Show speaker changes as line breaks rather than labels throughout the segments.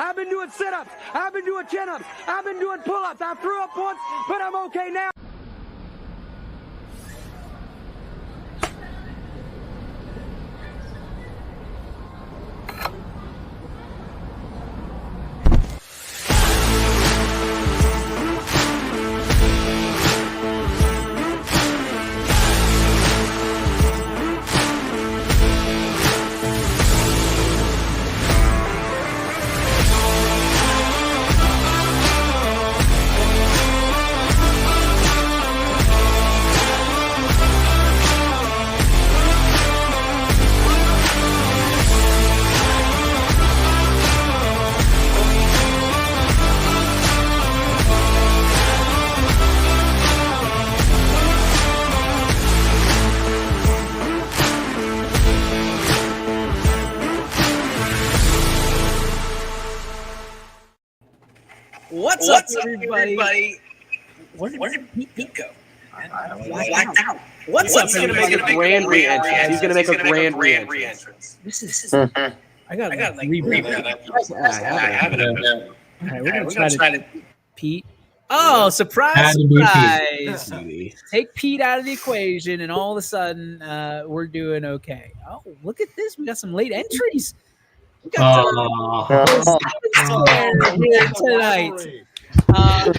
I've been doing sit-ups. I've been doing chin-ups. I've been doing pull-ups. I threw up once, but I'm okay now.
What's up, everybody? Where did Pete go? Blacked out. What's up, everybody?
He's going to make a grand re-entrance.
This is. I got like rebrand. I have it. All right, we're going to try to Pete. Oh, surprise! Take Pete out of the equation, and all of a sudden, we're doing okay. Oh, look at this! We got some late entries. We got here tonight.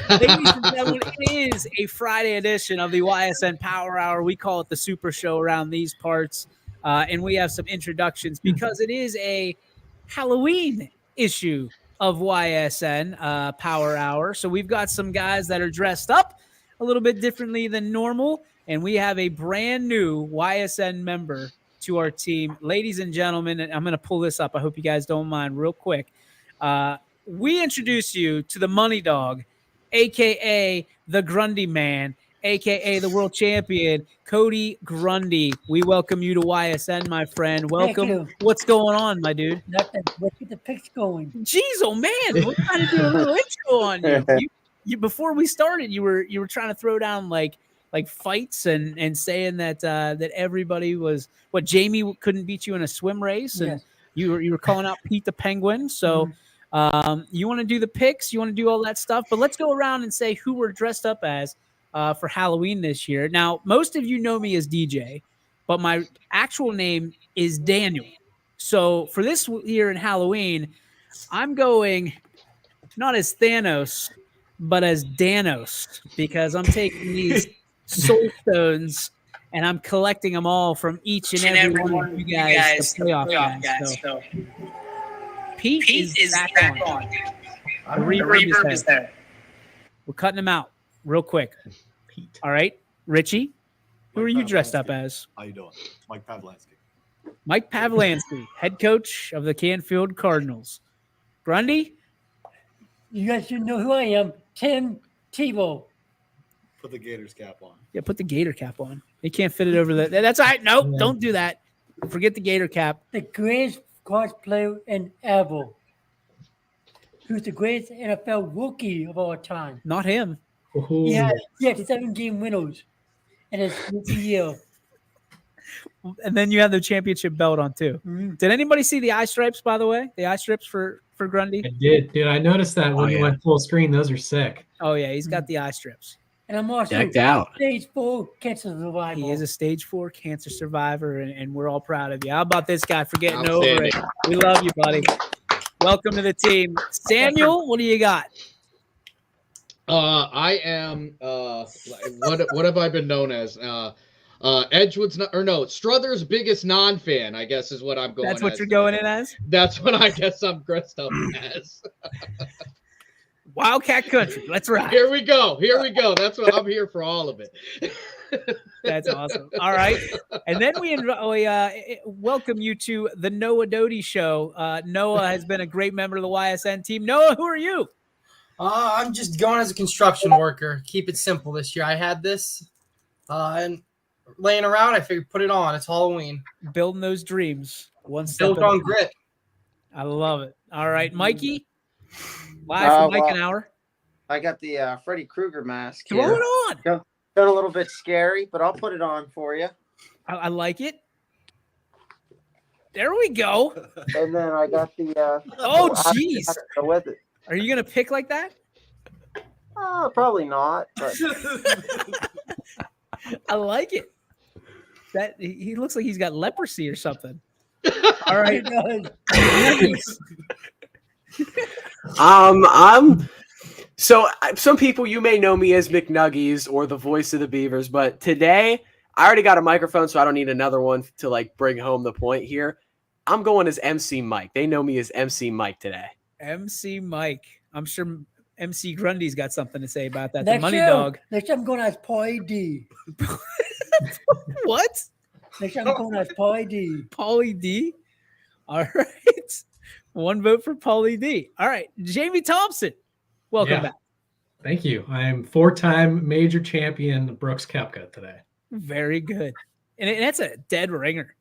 Ladies and gentlemen, it is a Friday edition of the Ysn Power Hour. We call it the Super Show around these parts, and we have some introductions because it is a Halloween issue of Ysn Power Hour. So we've got some guys that are dressed up a little bit differently than normal, and we have a brand new Ysn member to our team. Ladies and gentlemen, and I'm going to pull this up. I hope you guys don't mind real quick. We introduce you to the Money Dog, a.k.a. the Grundy Man, a.k.a. the world champion, Cody Grundy. We welcome you to Ysn, my friend. Welcome. What's going on, my dude?
Nothing. Let's get the picks going.
Jeez, oh, man. We're trying to do a little intro on you. You before we started, you were trying to throw down like fights and saying that that everybody was Jamie couldn't beat you in a swim race, and you were calling out Pete the Penguin. So you want to do the picks, you want to do all that stuff, but let's go around and say who we're dressed up as for Halloween this year. Now, most of you know me as DJ, but my actual name is Daniel. So for this year in Halloween, I'm going not as Thanos, but as Danos, because I'm taking these soul stones and I'm collecting them all from each and every one of you guys, the playoff guys. So Pete is back on. The reverb is there. We're cutting him out real quick. Pete. All right, Richie, who are you dressed up as?
How you doing? Mike Pavlansky.
Mike Pavlansky, head coach of the Canfield Cardinals. Grundy?
You guys should know who I am. Tim Tebow.
Put the Gators cap on.
Yeah, put the Gator cap on. They can't fit it over the. That's all right. Nope, don't do that. Forget the Gator cap.
The greatest college player in ever. Who's the greatest NFL rookie of all time?
Not him.
He had 7-game winners in his rookie year.
And then you have the championship belt on too. Mm-hmm. Did anybody see the eye stripes, by the way? The eye strips for Grundy?
I did, dude. I noticed that when you went full screen. Those are sick.
Oh, yeah. He's got the eye strips.
And I'm also
decked out.
Stage 4 cancer survivor.
He is a stage 4 cancer survivor, and we're all proud of you. How about this guy for getting over it? We love you, buddy. Welcome to the team. Samuel, what do you got?
I am what have I been known as? Edgewood's Struther's biggest non-fan, I guess, is what I'm going.
That's what you're going in as?
That's what I guess I'm dressed up as.
Wildcat Country. Let's ride.
Here we go. That's what I'm here for, all of it.
That's awesome. All right. And then we welcome you to the Noah Doty Show. Noah has been a great member of the YSN team. Noah, who are you?
I'm just going as a construction worker. Keep it simple this year. I had this and laying around. I figured put it on. It's Halloween.
Building those dreams. One step
built on grit.
I love it. All right, Mikey. Live from Mike an Hour.
I got the Freddy Krueger mask.
Throw it on.
Got a little bit scary, but I'll put it on for you.
I like it. There we go.
And then I got the.
Oh,
I
jeez.
have to go with it.
Are you gonna pick like that?
Probably not. But
I like it. That he looks like he's got leprosy or something. All right.
So some people, you may know me as McNuggies or the voice of the Beavers, but today I already got a microphone, so I don't need another one to like bring home the point here. I'm going as MC Mike. They know me as MC Mike today.
MC Mike. I'm sure MC Grundy's got something to say about that.
Next
the Money
year,
Dog.
Next year I'm going as Paulie D.
What?
Next year I'm going as Paulie D.
Paulie D. All right. One vote for Paulie D. All right. Jamie Thompson. Welcome back.
Thank you. I'm 4-time major champion Brooks Koepka today.
Very good. And that's a dead ringer.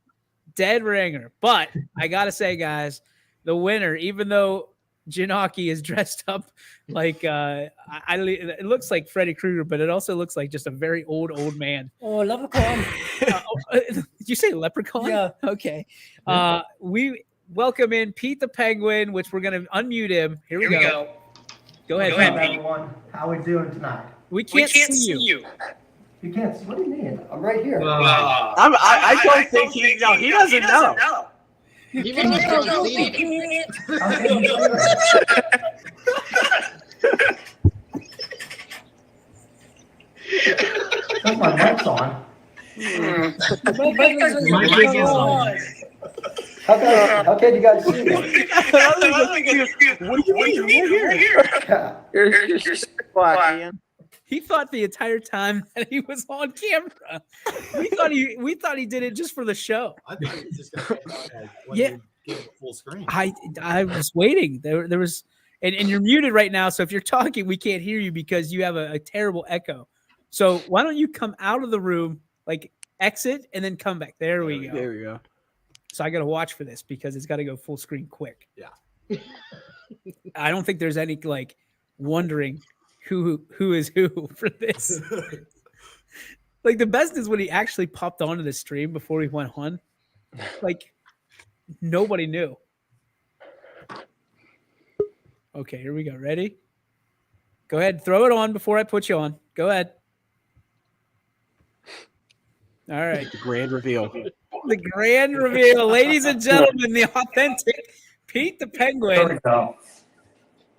Dead ringer. But I got to say, guys, the winner, even though Janaki is dressed up like it looks like Freddy Krueger, but it also looks like just a very old man.
Oh, leprechaun.
Did you say leprechaun?
Yeah.
Okay. We welcome in Pete the Penguin, which we're going to unmute him. Here we go. Go ahead, Pete.
Everyone. How are we doing tonight?
We can't see you.
You can't see. What do you mean? I'm right here.
I don't think he doesn't know.
He must have not seen it.
That's my mic's on.
Mic is on.
How can you guys see me?
What do you mean? You're here.
you're black, Ian.
He thought the entire time that he was on camera. We thought he did it just for the show.
I thought it was just going to
Yeah.
get full screen.
I was waiting. There was, and you're muted right now. So if you're talking, we can't hear you because you have a terrible echo. So why don't you come out of the room, like exit, and then come back? There we go.
There we go.
So I got to watch for this because it's got to go full screen quick.
Yeah.
I don't think there's any like wondering who is who for this. Like the best is when he actually popped onto the stream before he went on. Like nobody knew. Okay, here we go. Ready? Go ahead. Throw it on before I put you on. Go ahead. All right.
The grand reveal.
The grand reveal. Ladies and gentlemen, the authentic Pete the
There
Penguin.
we go.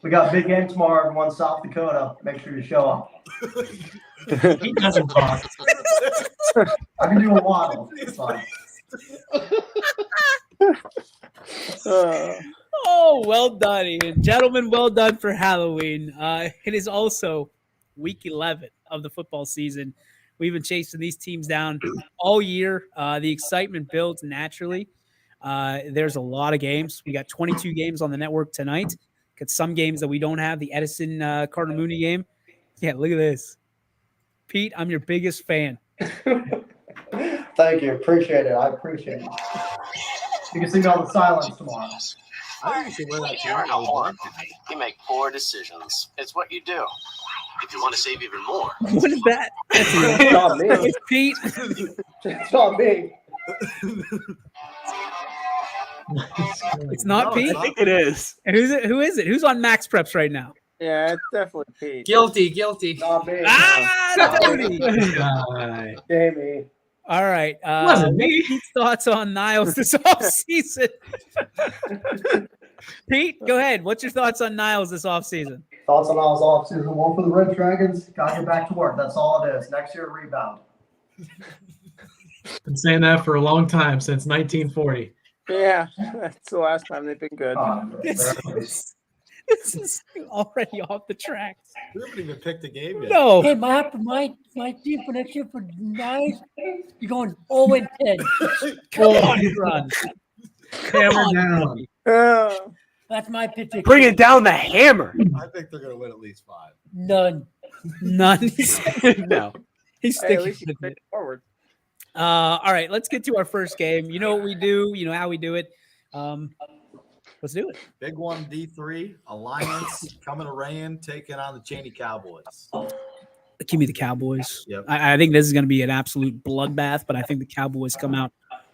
We got a big game tomorrow, everyone. South Dakota. Make sure you show up.
He doesn't talk.
I can do a waddle. It's fine.
Oh, well done, Ian. Gentlemen, well done for Halloween. It is also week 11 of the football season. We've been chasing these teams down all year. The excitement builds naturally. There's a lot of games. We got 22 games on the network tonight. Got some games that we don't have. The Edison Cardinal Mooney game. Yeah, look at this. Pete, I'm your biggest fan.
Thank you. Appreciate it. I appreciate it. You can see me on the silence tomorrow.
I think you should wear that
You're in a
tomorrow.
horror movie. You make poor decisions. It's what you do. If you want to save even more.
What is that?
It's not me.
It's Pete.
It's not me.
It's not Pete.
I think it is.
And who is it? Who's on Max Preps right now?
Yeah, it's definitely Pete.
Guilty.
Not me.
Tony.
Jamie.
All right.
Wasn't me.
Pete's thoughts on Niles this offseason. Pete, go ahead. What's your thoughts on Niles this offseason?
Thoughts on Niles offseason. One for the Red Dragons. Got to get back to work. That's all it is. Next year, rebound.
Been saying that for a long time, since 1940.
Yeah, that's the last time they've been good.
This is already off the tracks.
We haven't even picked a game yet.
No.
Hey, my team for next year for Niles, you're going 0-10.
Come on, run.
Hammer down.
That's my prediction.
Bring it down the hammer.
I think they're going to win at least 5.
None.
None.
No.
He's
Hey, at
sticking
least you
with
stay
it.
forward.
All right, let's get to our first game. You know what we do. You know how we do it. Let's do it.
Big one, D3, Alliance coming to Rayan, taking on the Cheney Cowboys.
Give me the Cowboys.
Yep.
I think this is going to be an absolute bloodbath, but I think the Cowboys come out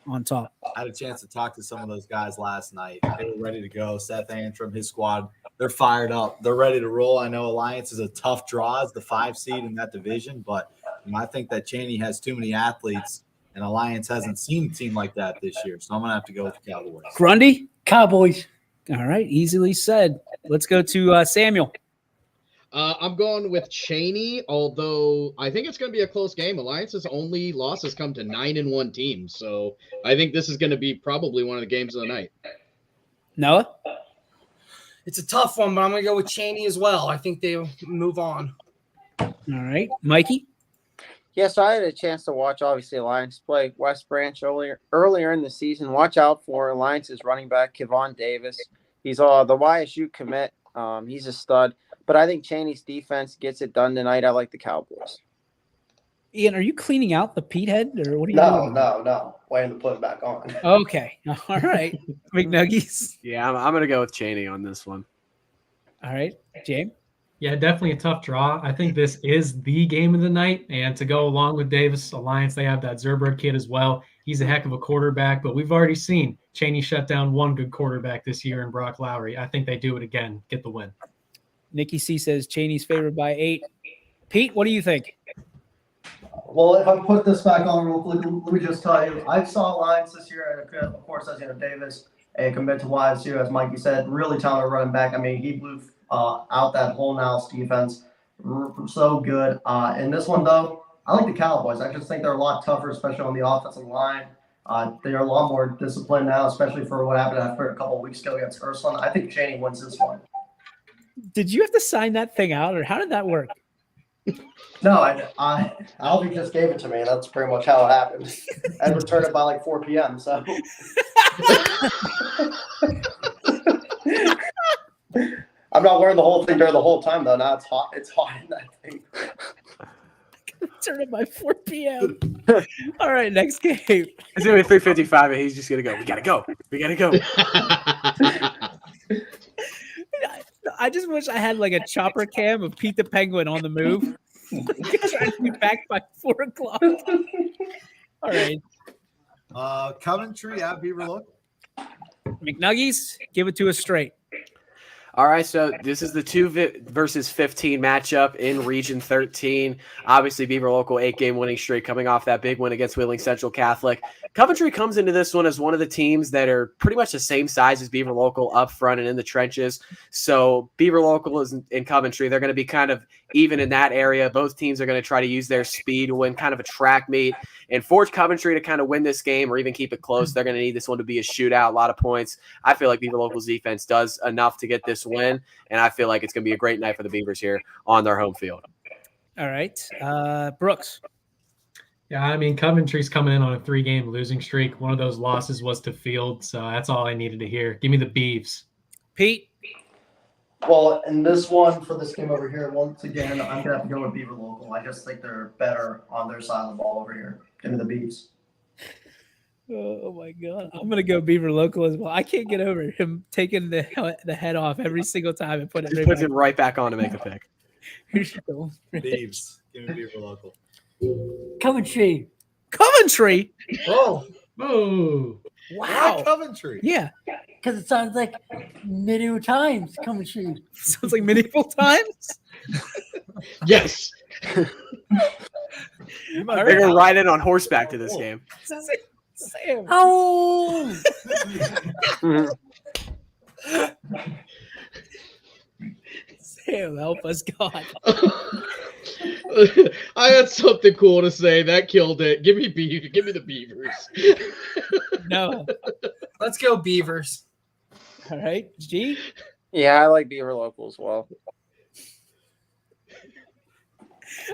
on top.
I had a chance to talk to some of those guys last night. They were ready to go. Seth Antrim, his squad, they're fired up. They're ready to roll. I know Alliance is a tough draw as the 5 seed in that division, but I think that Cheney has too many athletes, and Alliance hasn't seen a team like that this year. So I'm going to have to go with the Cowboys.
Grundy?
Cowboys.
All right, easily said. Let's go to Samuel.
I'm going with Cheney, although I think it's going to be a close game. Alliance's only losses come to 9-1 teams, so I think this is going to be probably one of the games of the night.
Noah?
It's a tough one, but I'm going to go with Cheney as well. I think they'll move on.
All right. Mikey?
Yes, I had a chance to watch, obviously, Alliance play West Branch earlier in the season. Watch out for Alliance's running back, Kevon Davis. He's the YSU commit. He's a stud. But I think Cheney's defense gets it done tonight. I like the Cowboys.
Ian, are you cleaning out the Pete head, or what are you doing?
No. Waiting to put it back on.
Okay. All right. McNuggies.
Yeah, I'm going to go with Cheney on this one.
All right. James?
Yeah, definitely a tough draw. I think this is the game of the night. And to go along with Davis Alliance, they have that Zerberg kid as well. He's a heck of a quarterback, but we've already seen Cheney shut down one good quarterback this year in Brock Lowry. I think they do it again, get the win.
Nikki C says Cheney's favored by 8. Pete, what do you think?
Well, if I put this back on real quick, let me just tell you, I saw Alliance this year, and of course, as you know, Davis, a commit to YSU, as Mikey said, really talented running back. I mean, he blew out that whole Niles defense. So good. In this one, though, I like the Cowboys. I just think they're a lot tougher, especially on the offensive line. They're a lot more disciplined now, especially for what happened after a couple of weeks ago against Ursuline. I think Cheney wins this one.
Did you have to sign that thing out, or how did that work?
No, Albie just gave it to me. That's pretty much how it happened. I returned it by like 4 p.m. So I'm not wearing the whole thing during the whole time though. Now it's hot. It's hot in that thing.
Turn it by 4 p.m. All right, next game.
It's going to be 3:55, and he's just going to go. We got to go. We got to go.
I just wish I had like a chopper cam of Pete the Penguin on the move. Trying to be back by 4 o'clock. All right.
Coventry at Beaver Local.
McNuggies, give it to us straight.
All right, so this is the 2 versus 15 matchup in Region 13. Obviously, Beaver Local 8-game winning streak coming off that big win against Wheeling Central Catholic. Coventry comes into this one as one of the teams that are pretty much the same size as Beaver Local up front and in the trenches. So Beaver Local is in Coventry. They're going to be kind of even in that area. Both teams are going to try to use their speed to win kind of a track meet and force Coventry to kind of win this game or even keep it close. They're going to need this one to be a shootout, a lot of points. I feel like Beaver Local's defense does enough to get this win, and I feel like it's going to be a great night for the Beavers here on their home field.
All right. Brooks.
Yeah, I mean, Coventry's coming in on a 3-game losing streak. One of those losses was to Field, so that's all I needed to hear. Give me the Beavs.
Pete?
Well, in this one, for this game over here, once again, I'm going to have to go with Beaver Local. I just think they're better on their side of the ball over here. Give me the Beavs.
Oh, my God. I'm going to go Beaver Local as well. I can't get over him taking the head off every single time and put it
He puts it right back on to make a pick.
Beavs. Give me Beaver Local.
Coventry.
Coventry?
Oh.
Oh.
Wow.
Why Coventry?
Yeah.
Because it sounds like medieval times, Coventry.
Sounds like medieval times?
Yes.
They're going to ride in on horseback to this game.
Sam.
Oh!
Sam, help us, God.
I had something cool to say. That killed it. Give me the Beavers.
No.
Let's go Beavers.
All right. G?
Yeah, I like Beaver Local as well.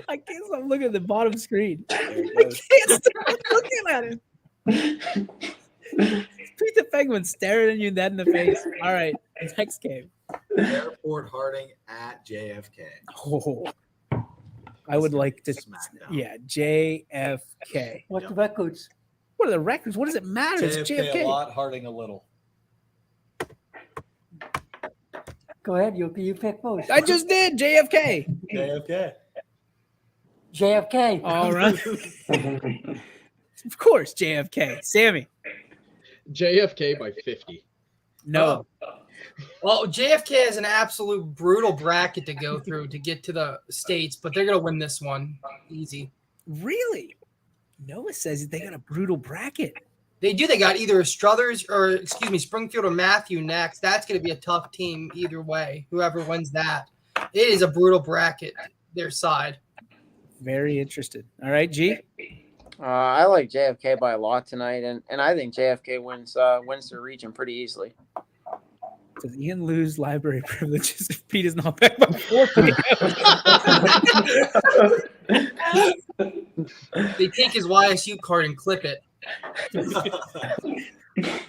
I can't stop looking at the bottom screen. I can't stop looking at it. Pete the Penguin staring at you dead in the face. All right. Next game.
Airport Harding at JFK.
Oh. I would like to. Yeah, JFK.
What's the records?
What are the records? What does it matter? It's JFK.
A lot, Harding a little.
Go ahead. You pick first.
I just did. JFK.
JFK.
JFK.
All right. Of course, JFK. Sammy.
JFK by 50.
No.
Well, JFK has an absolute brutal bracket to go through to get to the States, but they're going to win this one easy.
Really? Noah says they got a brutal bracket.
They do. They got either Springfield or Matthew next. That's going to be a tough team either way, whoever wins that. It is a brutal bracket, their side.
Very interested. All right, G?
I like JFK by a lot tonight, and I think JFK wins the region pretty easily.
Does Ian lose library privileges if Pete is not back by 4 p.m.?
They take his YSU card and clip it.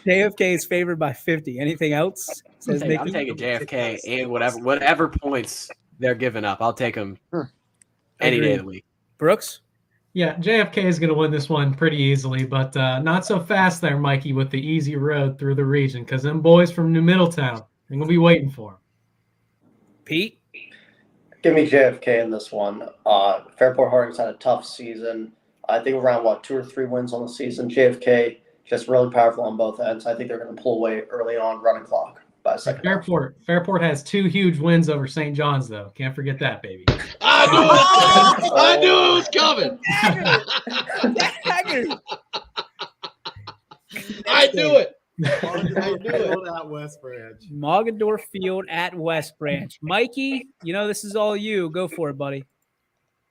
JFK is favored by 50. Anything else? Says
I'm taking JFK and whatever points they're giving up. I'll take them any day of the week.
Brooks?
Yeah, JFK is going to win this one pretty easily, but not so fast there, Mikey, with the easy road through the region, because them boys from New Middletown, they're going to be waiting for them.
Pete?
Give me JFK in this one. Fairport Harding's had a tough season. I think around, 2 or 3 wins on the season. JFK just really powerful on both ends. I think they're going to pull away early on, running clock by a second.
Fairport has 2 huge wins over St. John's, though. Can't forget that, baby.
I knew it was coming. I knew it.
At West Branch.
Mogador Field at West Branch. Mikey, this is all you. Go for it, buddy.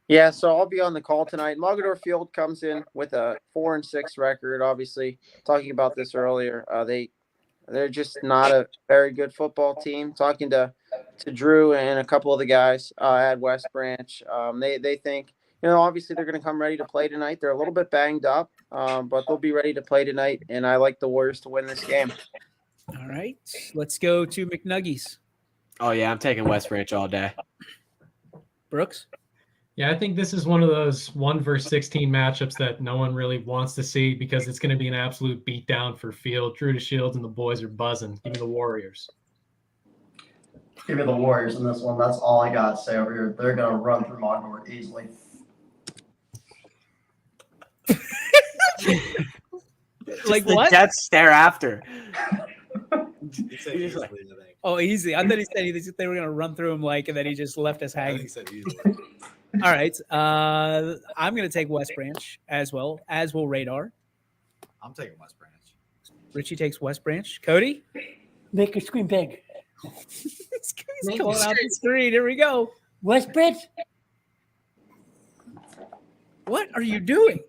Yeah, so I'll be on the call tonight. Mogador Field comes in with a 4-6 record. Obviously, talking about this earlier, they're just not a very good football team. Talking to Drew and a couple of the guys at West Branch, they think obviously they're going to come ready to play tonight. They're a little bit banged up, but they'll be ready to play tonight. And I like the Warriors to win this game.
All right, let's go to McNuggies.
Oh yeah, I'm taking West Branch all day.
Brooks?
Yeah, I think this is one of those 1 versus 16 matchups that no one really wants to see because it's going to be an absolute beatdown for Field. Drew to Shields and the boys are buzzing. Give me the Warriors.
Give me the Warriors in this one. That's all I got to say over here. They're going to run through Mogador easily.
Like
the
what?
Jets stare after.
Oh, easy. I thought he said they were going to run through him and then he just left us hanging.
He said easily.
All right. I'm going to take West Branch as well, as will Radar.
I'm taking West Branch.
Richie takes West Branch. Cody?
Make a screen big.
He's calling out the screen. Here we go.
West Branch?
What are you doing?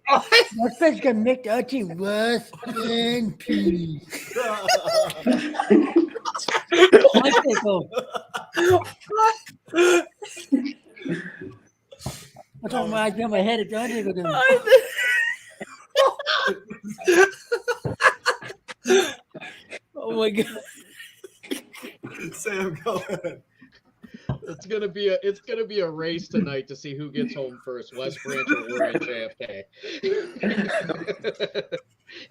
West Branch going to make the other team West and P. I'm talking about I got my head at the Undertaker doing.
Oh my god.
Sam, go ahead.
It's gonna be a race tonight to see who gets home first, West Branch or Warrior JFK.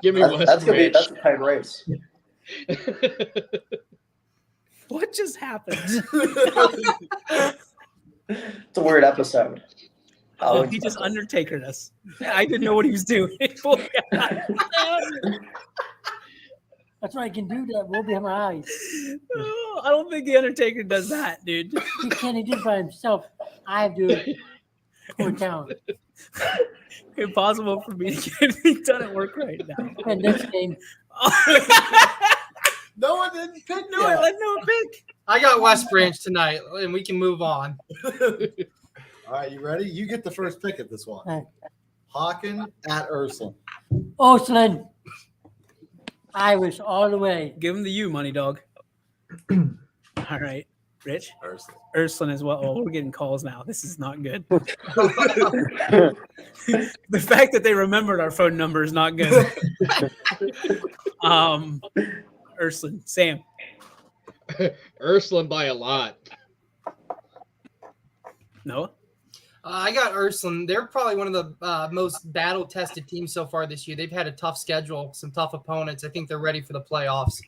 Give me West Branch.
That's a tight race.
What just happened?
It's a weird episode.
Oh, he just Undertakered us. I didn't know what he was doing.
That's what I can do that will behind my eyes.
Oh, I don't think the Undertaker does that, dude.
He can't do it by himself. I do it for town.
Impossible for me to get it done at work right now.
And next game.
No one didn't pick
No, let no one pick.
I got West Branch tonight, and we can move on.
All right, you ready? You get the first pick at this one.
Right.
Hawken at Ursuline.
Ursuline. Irish all the way.
Give him the U, money dog. All right. Rich? Ursuline as well. Oh, we're getting calls now. This is not good. The fact that they remembered our phone number is not good. Ursuline. Sam.
Ursuline by a lot.
Noah?
I got Ursuline. They're probably one of the most battle-tested teams so far this year. They've had a tough schedule, some tough opponents. I think they're ready for the playoffs.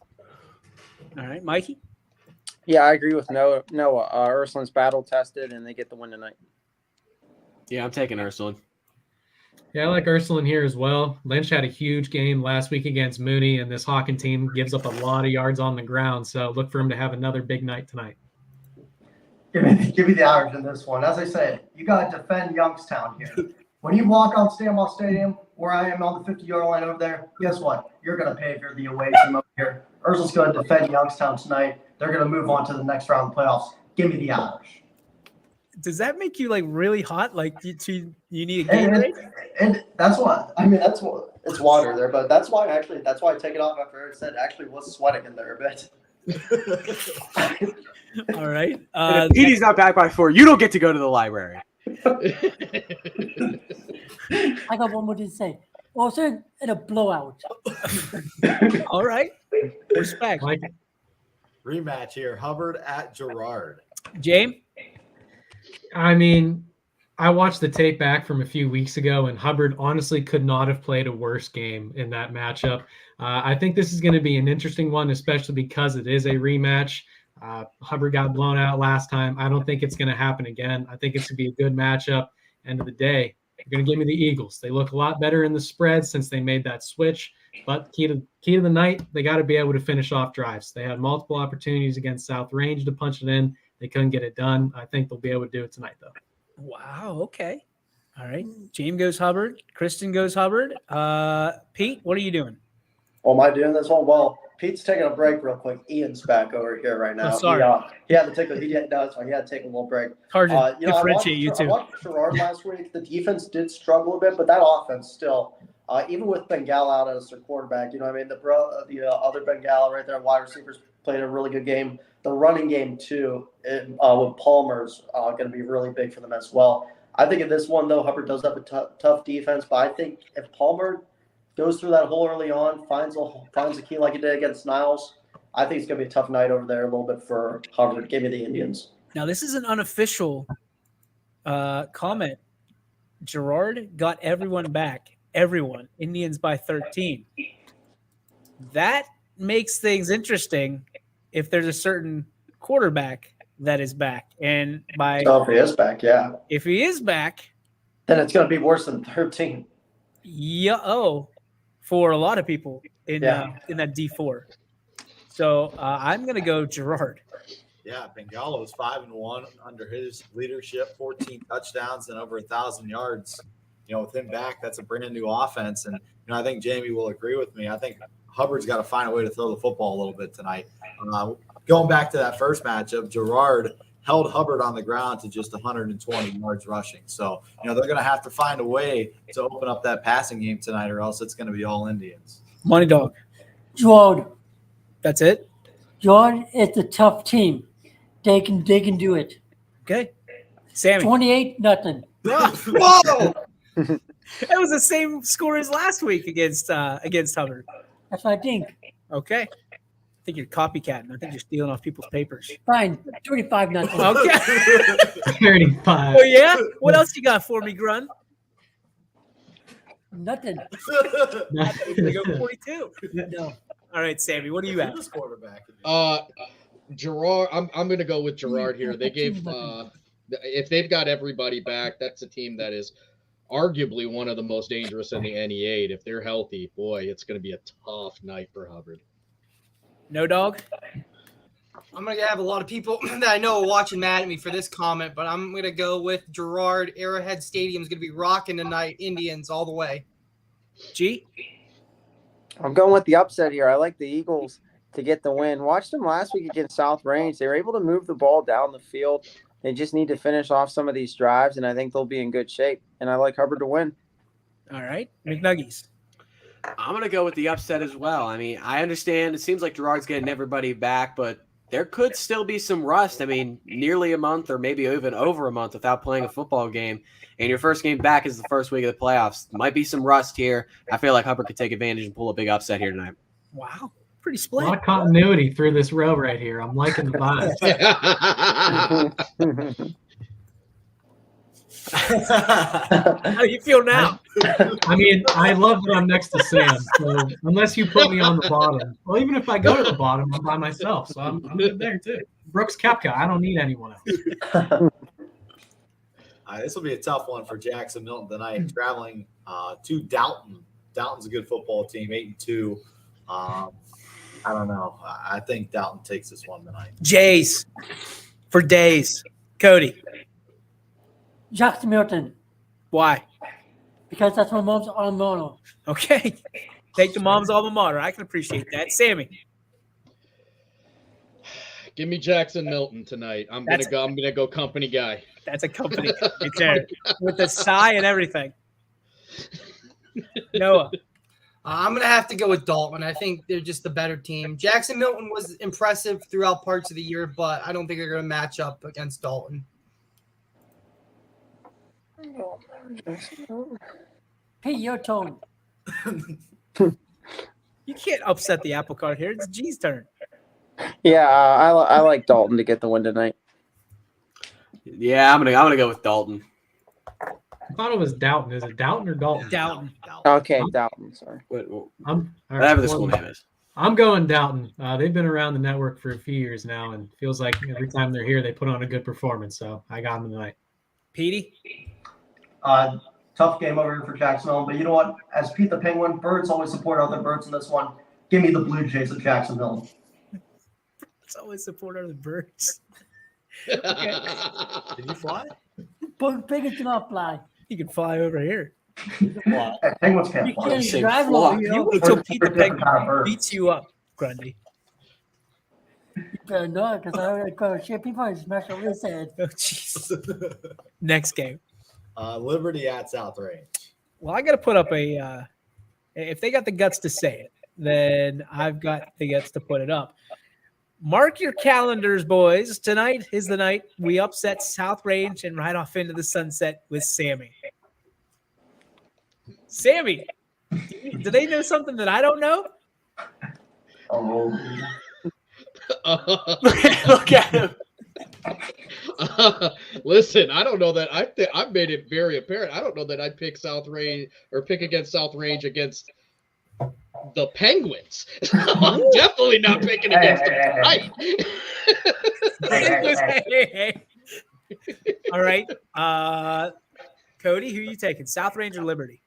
All right. Mikey?
Yeah, I agree with Noah. Ursuline's battle-tested, and they get the win tonight.
Yeah, I'm taking Ursuline.
Yeah, I like Ursuline here as well. Lynch had a huge game last week against Mooney, and this Hawken team gives up a lot of yards on the ground. So look for him to have another big night tonight.
Give me the Irish in this one. As I said, you got to defend Youngstown here. When you walk on Stanmore Stadium, where I am on the 50-yard line over there, guess what? You're going to pay if you're the away team over here. Ursul's going to defend Youngstown tonight. They're going to move on to the next round of playoffs. Give me the Irish.
Does that make you like really hot? Like you need a Gatorade?
And that's what I mean. That's what it's water there, but that's why I take it off after it said actually was sweating in there a bit.
All right.
If Petey's not back by 4, you don't get to go to the library.
I got one more to say. Also, in a blowout.
All right. Respect.
Rematch here. Hubbard at Girard.
James?
I mean, I watched the tape back from a few weeks ago, and Hubbard honestly could not have played a worse game in that matchup. I think this is going to be an interesting one, especially because it is a rematch. Hubbard got blown out last time. I don't think it's going to happen again. I think it's going to be a good matchup. End of the day, you're going to give me the Eagles. They look a lot better in the spread since they made that switch. But key to the night, they got to be able to finish off drives. They had multiple opportunities against South Range to punch it in. They couldn't get it done. I think they'll be able to do it tonight, though.
Wow. Okay. All right. James goes Hubbard. Kristen goes Hubbard. Pete, what are you doing?
Oh, am I doing this one? Well, Pete's taking a break real quick. Ian's back over here right now.
Oh, sorry.
He had to take he had to take a little break.
Hard to differentiate you two.
I watched Girard last week. The defense did struggle a bit, but that offense still, even with Bengala out as their quarterback, the other Bengala right there, wide receivers played a really good game. The running game too, with Palmer's going to be really big for them as well. I think in this one though, Hubbard does have a tough defense, but I think if Palmer goes through that hole early on, finds a key like he did against Niles, I think it's going to be a tough night over there a little bit for Hubbard. Give me the Indians.
Now, this is an unofficial comment. Girard got everyone back. Everyone. Indians by 13. That makes things interesting if there's a certain quarterback that is back. And
if he is back, yeah.
If he is back,
then it's going to be worse than 13.
Yeah. For a lot of people in that D4. So I'm going to go Girard.
Yeah, Bengala was 5-1 under his leadership, 14 touchdowns and over 1,000 yards. With him back, that's a brand new offense. And I think Jamie will agree with me. I think Hubbard's got to find a way to throw the football a little bit tonight. Going back to that first matchup, Girard held Hubbard on the ground to just 120 yards rushing. So, they're going to have to find a way to open up that passing game tonight, or else it's going to be all Indians.
Money Dog.
Girard.
That's it?
Girard is a tough team. They can do it.
Okay. Sammy.
28-0.
Whoa! That was the same score as last week against Hubbard.
That's what I think.
Okay. I think you're copycatting. I think you're stealing off people's papers.
Fine. 35-0.
Okay.
35.
Oh, yeah? What else you got for me, Grun?
Nothing.
I thought you were going to go 42.
No.
All right, Sammy, what do you at?
Girard. I'm going to go with Girard here. They gave if they've got everybody back, that's a team that is arguably one of the most dangerous in the NE8. If they're healthy, boy, it's going to be a tough night for Hubbard.
No Dog?
I'm going to have a lot of people that I know are watching mad at me for this comment, but I'm going to go with Girard. Arrowhead Stadium is going to be rocking tonight. Indians all the way.
G?
I'm going with the upset here. I like the Eagles to get the win. Watched them last week against South Range. They were able to move the ball down the field. They just need to finish off some of these drives, and I think they'll be in good shape. And I like Hubbard to win.
All right. McNuggies.
I'm going to go with the upset as well. I mean, I understand it seems like Girard's getting everybody back, but there could still be some rust. I mean, nearly a month or maybe even over a month without playing a football game. And your first game back is the first week of the playoffs. Might be some rust here. I feel like Hubbard could take advantage and pull a big upset here tonight.
Wow. Pretty split.
A lot of continuity through this row right here. I'm liking the vibe.
How do you feel now?
I mean, I love that I'm next to Sam. So unless you put me on the bottom, well, even if I go to the bottom, I'm by myself. So I'm good there too. Brooks Koepka. I don't need anyone else.
This will be a tough one for Jackson Milton tonight, traveling to Dalton. Dalton's a good football team, 8-2. I don't know. I think Dalton takes this one tonight.
Jays for days. Cody,
Jackson Milton,
why?
because that's my mom's alma mater.
Okay. Take the mom's alma mater. I can appreciate that. Sammy.
Give me Jackson Milton tonight. I'm gonna go company guy.
That's a company right there with the sigh and everything. Noah.
I'm going to have to go with Dalton. I think they're just the better team. Jackson Milton was impressive throughout parts of the year, but I don't think they're going to match up against Dalton.
Pete, your turn.
You can't upset the apple cart here. It's G's turn.
Yeah, I like Dalton to get the win tonight.
Yeah, I'm gonna go with Dalton.
I thought it was Dalton. Is it Dalton or Dalton?
Dalton.
Okay, Dalton. Sorry.
Whatever the school name is.
I'm going Dalton. They've been around the network for a few years now, and feels like every time they're here, they put on a good performance. So I got them tonight.
Petey?
Tough game over here for Jacksonville, but you know what? As Pete the Penguin, birds always support other birds in this one. Give me the Blue Jays of Jacksonville.
It's always support other birds.
Did you fly?
Penguins cannot fly.
You can fly over here.
Hey, penguins can't
You
fly.
can't
Say
drive
fly.
over,
You wait till Pete the
Different kind of
Penguin
bird.
beats you up, Grundy.
You better not, because I'm going to shit people and smash over his head.
Oh, jeez. Next game.
Liberty at South Range.
Well, I got to put up a if they got the guts to say it, then I've got the guts to put it up. Mark your calendars, boys. Tonight is the night we upset South Range and ride off into the sunset with Sammy. Sammy, do they know something that I don't know?
Oh,
Look at him.
Listen, I don't know that I've made it very apparent. I don't know that I'd pick South Range or pick against South Range against the Penguins. I'm definitely not picking against them tonight.
All right. Cody, who are you taking? South Range or Liberty?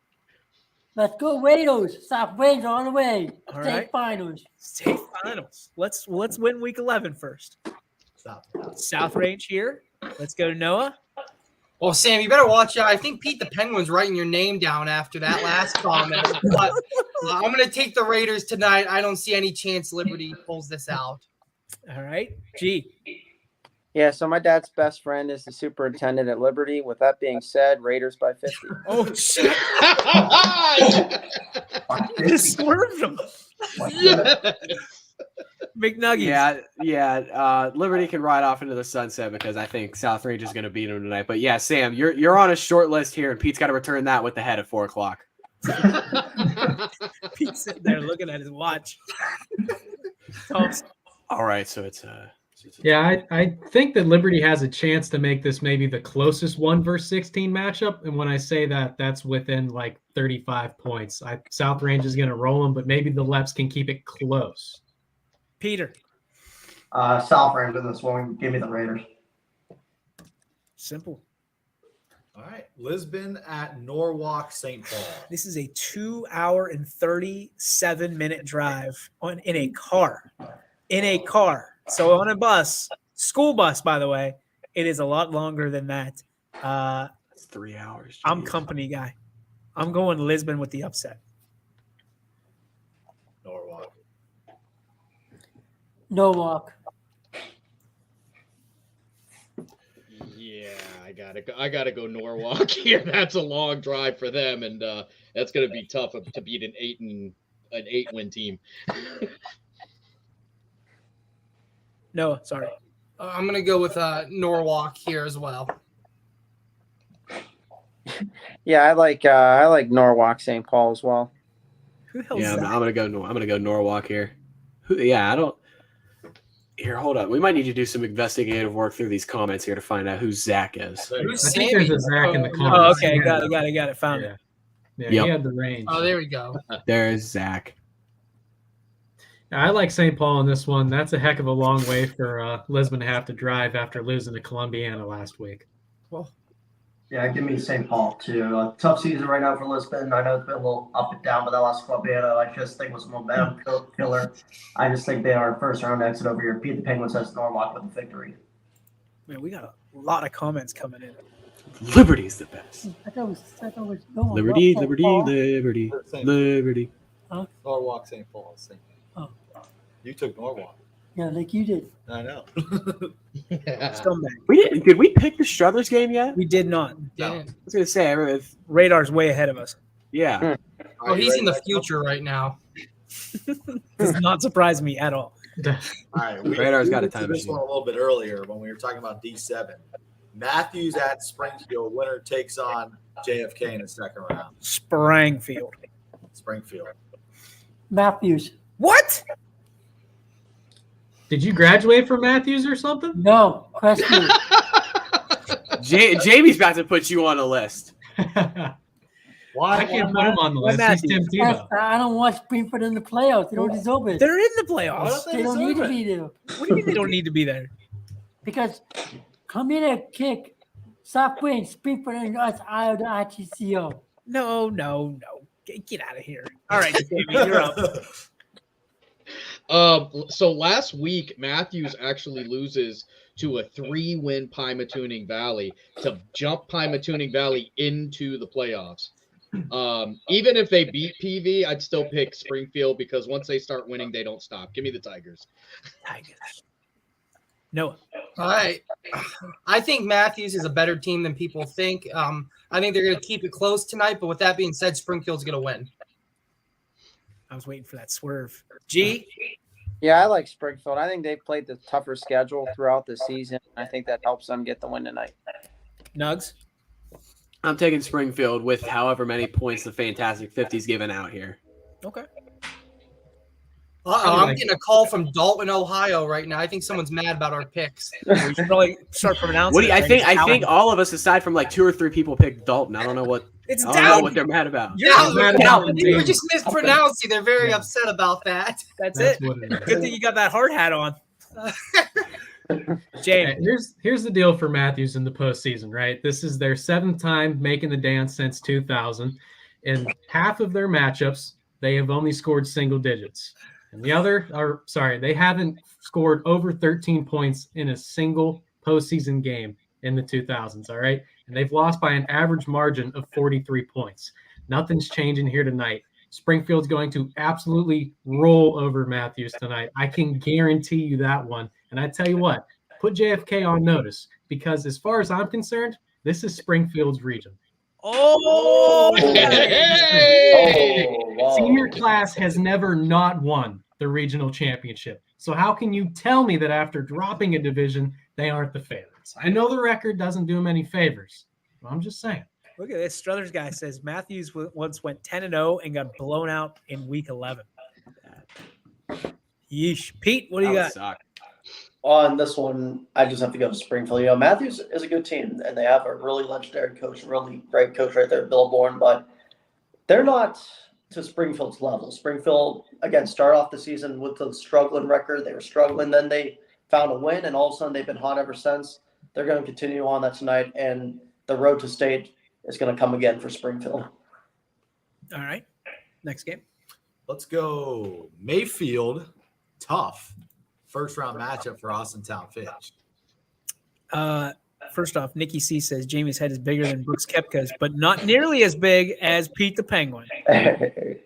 Let's go Raiders. South Range on the way.
All
State
right.
finals.
State finals. Let's win week 11 first. South Range here. Let's go to Noah.
Well, Sam, you better watch out. I think Pete the Penguin's writing your name down after that last comment. But I'm going to take the Raiders tonight. I don't see any chance Liberty pulls this out.
All right. G.
Yeah, so my dad's best friend is the superintendent at Liberty. With that being said, Raiders by 50.
Oh, shit. You just swerved him.
Yes.
McNuggets.
Yeah. Liberty can ride off into the sunset because I think South Range is going to beat them tonight. But yeah, Sam, you're on a short list here, and Pete's got to return that with the head at 4:00.
Pete's sitting there looking at his watch. Thompson.
All right, so it's
Yeah, I think that Liberty has a chance to make this maybe the closest 1 versus 16 matchup. And when I say that, that's within like 35 points. South Range is going to roll them, but maybe the Leps can keep it close.
Peter.
South Range in this one. Give me the Raiders.
Simple.
All right. Lisbon at Norwalk, St. Paul.
This is a 2 hour and 37-minute drive in a car. In a car. So on a bus, school bus, by the way, it is a lot longer than that.
It's 3 hours.
I'm
geez.
company guy. I'm going Lisbon with the upset.
Norwalk.
Norwalk.
Yeah, I gotta go Norwalk here. That's a long drive for them, and that's gonna be tough to beat an 8-win team.
No, sorry.
I'm going to go with Norwalk here as well.
Yeah, I like Norwalk, St. Paul as well.
Who the hell
Yeah,
is
I'm
that?
gonna go Norwalk here. I don't. Here, hold up. We might need to do some investigative work through these comments here to find out who Zach is.
Who's
I think there's a Zach in the comments.
Oh, okay. Got it. Found it.
Yeah,
Yep.
he had the range.
Oh, there we go.
There's Zach.
I like St. Paul in this one. That's a heck of a long way for Lisbon to have to drive after losing to Columbiana last week.
Yeah, give me St. Paul too. Tough season right now for Lisbon. I know it's been a little up and down, but that last Clubano, I just think was a momentum killer. I just think they are first round exit over here. Pete the Penguin says Norwalk with a victory.
Man, we got a lot of comments coming in.
Liberty's the best.
I thought it was Norwalk.
Liberty,
St.
liberty,
Paul.
liberty, liberty.
Huh?
Norwalk, St. Paul.
Oh.
You took Norwalk.
Yeah, like you did.
I know.
Scumbag.
Did we pick the Struthers game yet?
We did not.
No. I was gonna say,
Radar's way ahead of us.
Yeah.
Oh, he's in the future right now.
Does not surprise me at all.
All right,
Radar's got a time
this
machine.
one a little bit earlier when we were talking about D7. Matthews at Springfield. Winner takes on JFK in the second round.
Springfield.
Matthews.
What?
Did you graduate from Matthews or something?
No, Crestview.
Jamie's about to put you on a list.
Why?
I can't put him on the list. He's Tim Tebow.
I don't want Springfield in the playoffs. They don't deserve it.
They're in the playoffs.
They don't need to be there.
What do you mean they don't need to be there?
Because come in and kick, stop winning, Springfield and us out of the ITCO.
No. Get out of here. All right, Jamie, you're up.
So last week, Matthews actually loses to a 3-win Pymatuning Valley to jump Pymatuning Valley into the playoffs. Even if they beat PV, I'd still pick Springfield because once they start winning, they don't stop. Give me the Tigers.
No.
All right. I think Matthews is a better team than people think. I think they're going to keep it close tonight. But with that being said, Springfield's going to win.
I was waiting for that swerve. G?
Yeah, I like Springfield. I think they played the tougher schedule throughout the season. I think that helps them get the win tonight.
Nugs?
I'm taking Springfield with however many points the Fantastic 50's given out here.
Okay.
I'm getting a call from Dalton, Ohio right now. I think someone's mad about our picks.
We should probably start pronouncing.
What do you, I think all of us, aside from like 2 or 3 people, picked Dalton. I don't know what.
It's
I don't know what they're mad about.
You were just mispronouncing. They're very upset about that.
That's it. Good thing you got that hard hat on.
Jay, here's the deal for Matthews in the postseason, right? This is their 7th time making the dance since 2000. In half of their matchups, they have only scored single digits. And they haven't scored over 13 points in a single postseason game in the 2000s, all right? And they've lost by an average margin of 43 points. Nothing's changing here tonight. Springfield's going to absolutely roll over Matthews tonight. I can guarantee you that one. And I tell you what, put JFK on notice because as far as I'm concerned, this is Springfield's region.
Oh!
Senior class has never not won the regional championship. So how can you tell me that after dropping a division, they aren't the favorites? I know the record doesn't do them any favors. I'm just saying.
Look at this. Struthers guy says Matthews once went 10-0 and got blown out in week 11. Yeesh. Pete, what do you got?
Suck.
On this one, I just have to go to Springfield. You know, Matthews is a good team, and they have a really legendary coach, really great coach right there, Bill Bourne, but they're not to Springfield's level. Springfield, again, started off the season with a struggling record. They were struggling. Then they found a win, and all of a sudden they've been hot ever since. They're going to continue on that tonight, and the road to state is going to come again for Springfield.
All right. Next game.
Let's go Mayfield. Tough. First round matchup for Austintown Fitch.
First off, Nikki C says Jamie's head is bigger than Brooks Koepka's, but not nearly as big as Pete the Penguin. And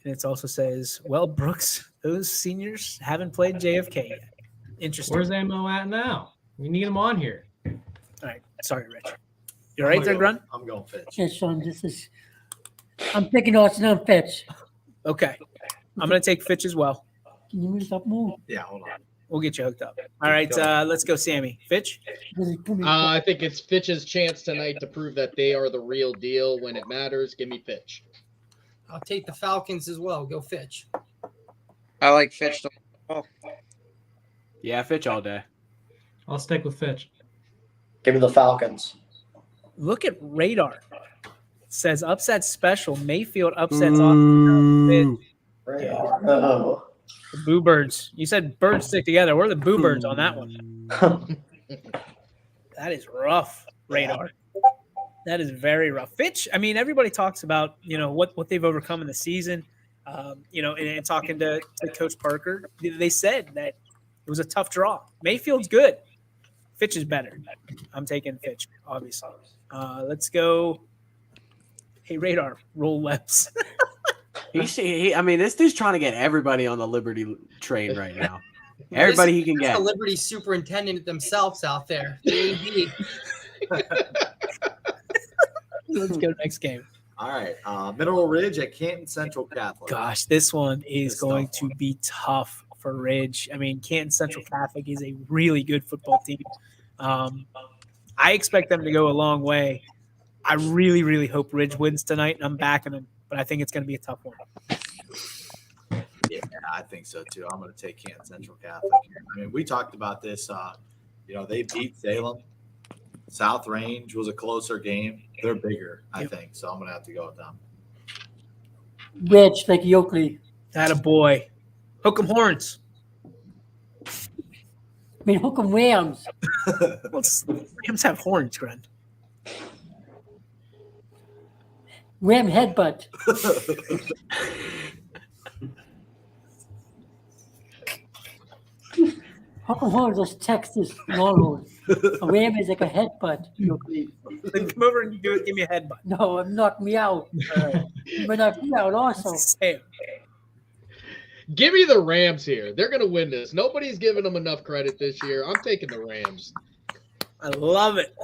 it also says, well, Brooks, those seniors haven't played JFK yet. Interesting.
Where's Mo at now? We need him on here.
All right. Sorry, Rich. You all right there, Grunt?
I'm going Fitch.
Yes, Sean, I'm picking Austin Fitch.
Okay. I'm going to take Fitch as well.
Can you move up more?
Yeah, hold on.
We'll get you hooked up. All right, let's go, Sammy. Fitch?
I think it's Fitch's chance tonight to prove that they are the real deal when it matters. Give me Fitch.
I'll take the Falcons as well. Go Fitch.
I like Fitch.
Yeah, Fitch all day.
I'll stick with Fitch.
Give me the Falcons.
Look at Radar. It says upset special. Mayfield upsets Austin.
Radar. Oh.
The Boo Birds. You said birds stick together. We're the Boo Birds on that one. That is rough, Radar. That is very rough. Fitch, I mean, everybody talks about, what they've overcome in the season, and talking to Coach Parker, they said that it was a tough draw. Mayfield's good. Fitch is better. I'm taking Fitch, obviously. Let's go. Hey, Radar, roll Lebs.
This dude's trying to get everybody on the Liberty train right now. Everybody he can get.
The Liberty superintendent themselves out there. The AD.
Let's go next game.
All right. Mineral Ridge at Canton Central Catholic.
Gosh, this one is going to be tough for Ridge. I mean, Canton Central Catholic is a really good football team. I expect them to go a long way. I really, really hope Ridge wins tonight, and I'm backing them, but I think it's going to be a tough one.
Yeah, I think so too. I'm going to take Canton Central Catholic here. I mean, we talked about this. They beat Salem. South Range was a closer game. They're bigger, I think. So I'm going to have to go with them.
Ridge, like Yoakley.
That a boy. Hook 'em horns.
I mean, hook 'em Rams.
Rams have horns, Gren.
Ram headbutt. Hook 'em horns is Texas Longhorns. A ram is like a headbutt.
Then come over and give me a headbutt.
No, knock me out. You might knock me out also.
Give me the Rams here. They're going to win this. Nobody's giving them enough credit this year. I'm taking the Rams.
I love it.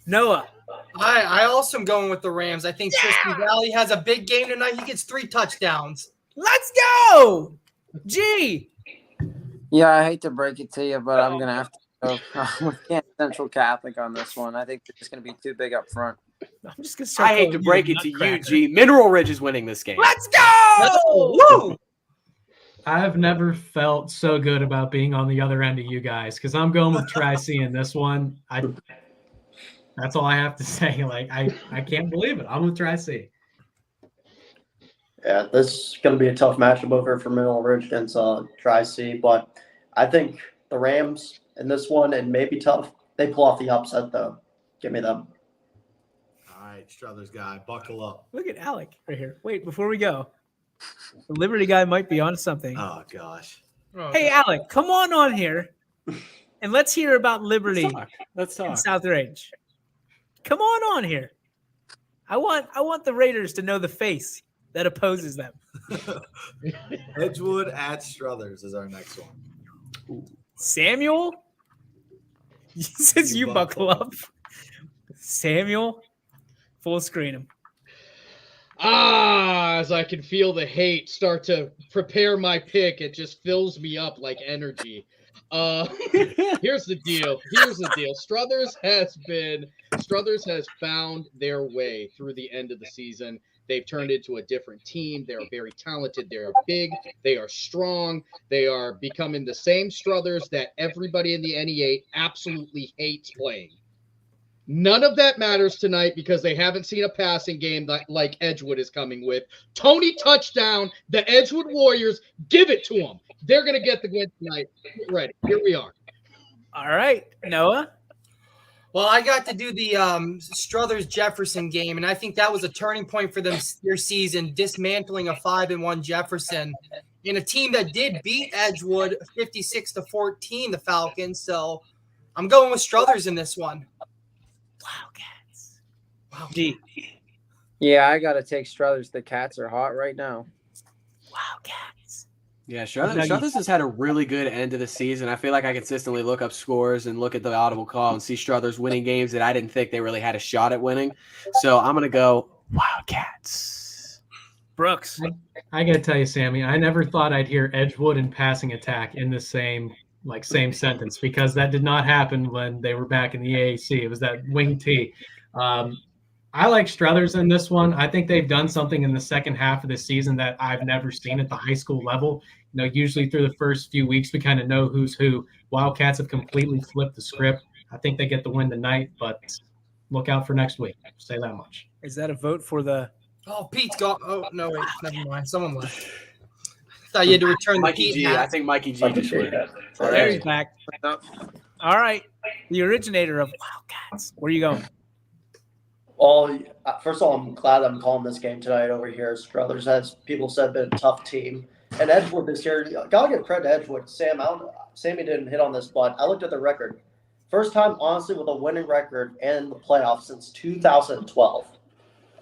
Noah.
I also am going with the Rams. I think Tristan Valley has a big game tonight. He gets 3 touchdowns.
Let's go. G.
Yeah, I hate to break it to you, but I'm going to have to go with Canton Central Catholic on this one. I think it's going to be too big up front.
I'm just going to
I hate to break it to you, G. Mineral Ridge is winning this game.
Let's go. Woo!
I've never felt so good about being on the other end of you guys because I'm going with Tri-C in this one. That's all I have to say. Like, I can't believe it. I'm with Tri-C.
Yeah, this is going to be a tough matchup over for Mineral Ridge against Tri-C, but I think the Rams in this one, it may be tough. They pull off the upset, though. Give me them.
All right, Struthers guy, buckle up.
Look at Alec right here. Wait, before we go. The Liberty guy might be on something.
Oh, gosh.
Hey, Alec, come on here, and let's hear about Liberty.
Let's talk.
In South Range. Come on here. I want the Raiders to know the face that opposes them.
Edgewood at Struthers is our next one.
Samuel? He says you buckle up. Samuel, full screen him.
As I can feel the hate start to prepare my pick, it just fills me up like energy. Here's the deal. Struthers has found their way through the end of the season. They've turned into a different team. They are very talented. They are big. They are strong. They are becoming the same Struthers that everybody in the NE8 absolutely hates playing. None of that matters tonight because they haven't seen a passing game like Edgewood is coming with. Tony touchdown. The Edgewood Warriors, give it to them. They're going to get the win tonight. Get ready. Here we are.
All right, Noah.
Well, I got to do the Struthers Jefferson game, and I think that was a turning point for them their season, dismantling a 5-1 Jefferson in a team that did beat Edgewood 56-14, the Falcons. So I'm going with Struthers in this one.
Wildcats.
Wow.
G.
Yeah, I got to take Struthers. The Cats are hot right now.
Wildcats.
Yeah, Struthers has had a really good end of the season. I feel like I consistently look up scores and look at the audible call and see Struthers winning games that I didn't think they really had a shot at winning. So I'm going to go Wildcats.
Brooks.
I got to tell you, Sammy, I never thought I'd hear Edgewood and passing attack in the same sentence because that did not happen when they were back in the AAC. It was that wing T. I like Struthers in this one. I think they've done something in the second half of the season that I've never seen at the high school level. Usually through the first few weeks, we kind of know who's who. Wildcats have completely flipped the script. I think they get the win tonight, but look out for next week. Say that much.
Is that a vote for the?
Oh, Pete's gone. Oh no, wait, never mind. Someone left. Thought you had to return
Mikey
the Pete
G.
hat.
I think Mikey G just went.
There he's back. All right. the originator of Wildcats. Where are you going?
Well, first of all, I'm glad I'm calling this game tonight over here. Struthers, as people said, been a tough team. And Edgewood this year, gotta give credit to Edgewood. Sammy didn't hit on this, but I looked at the record. First time, honestly, with a winning record in the playoffs since 2012.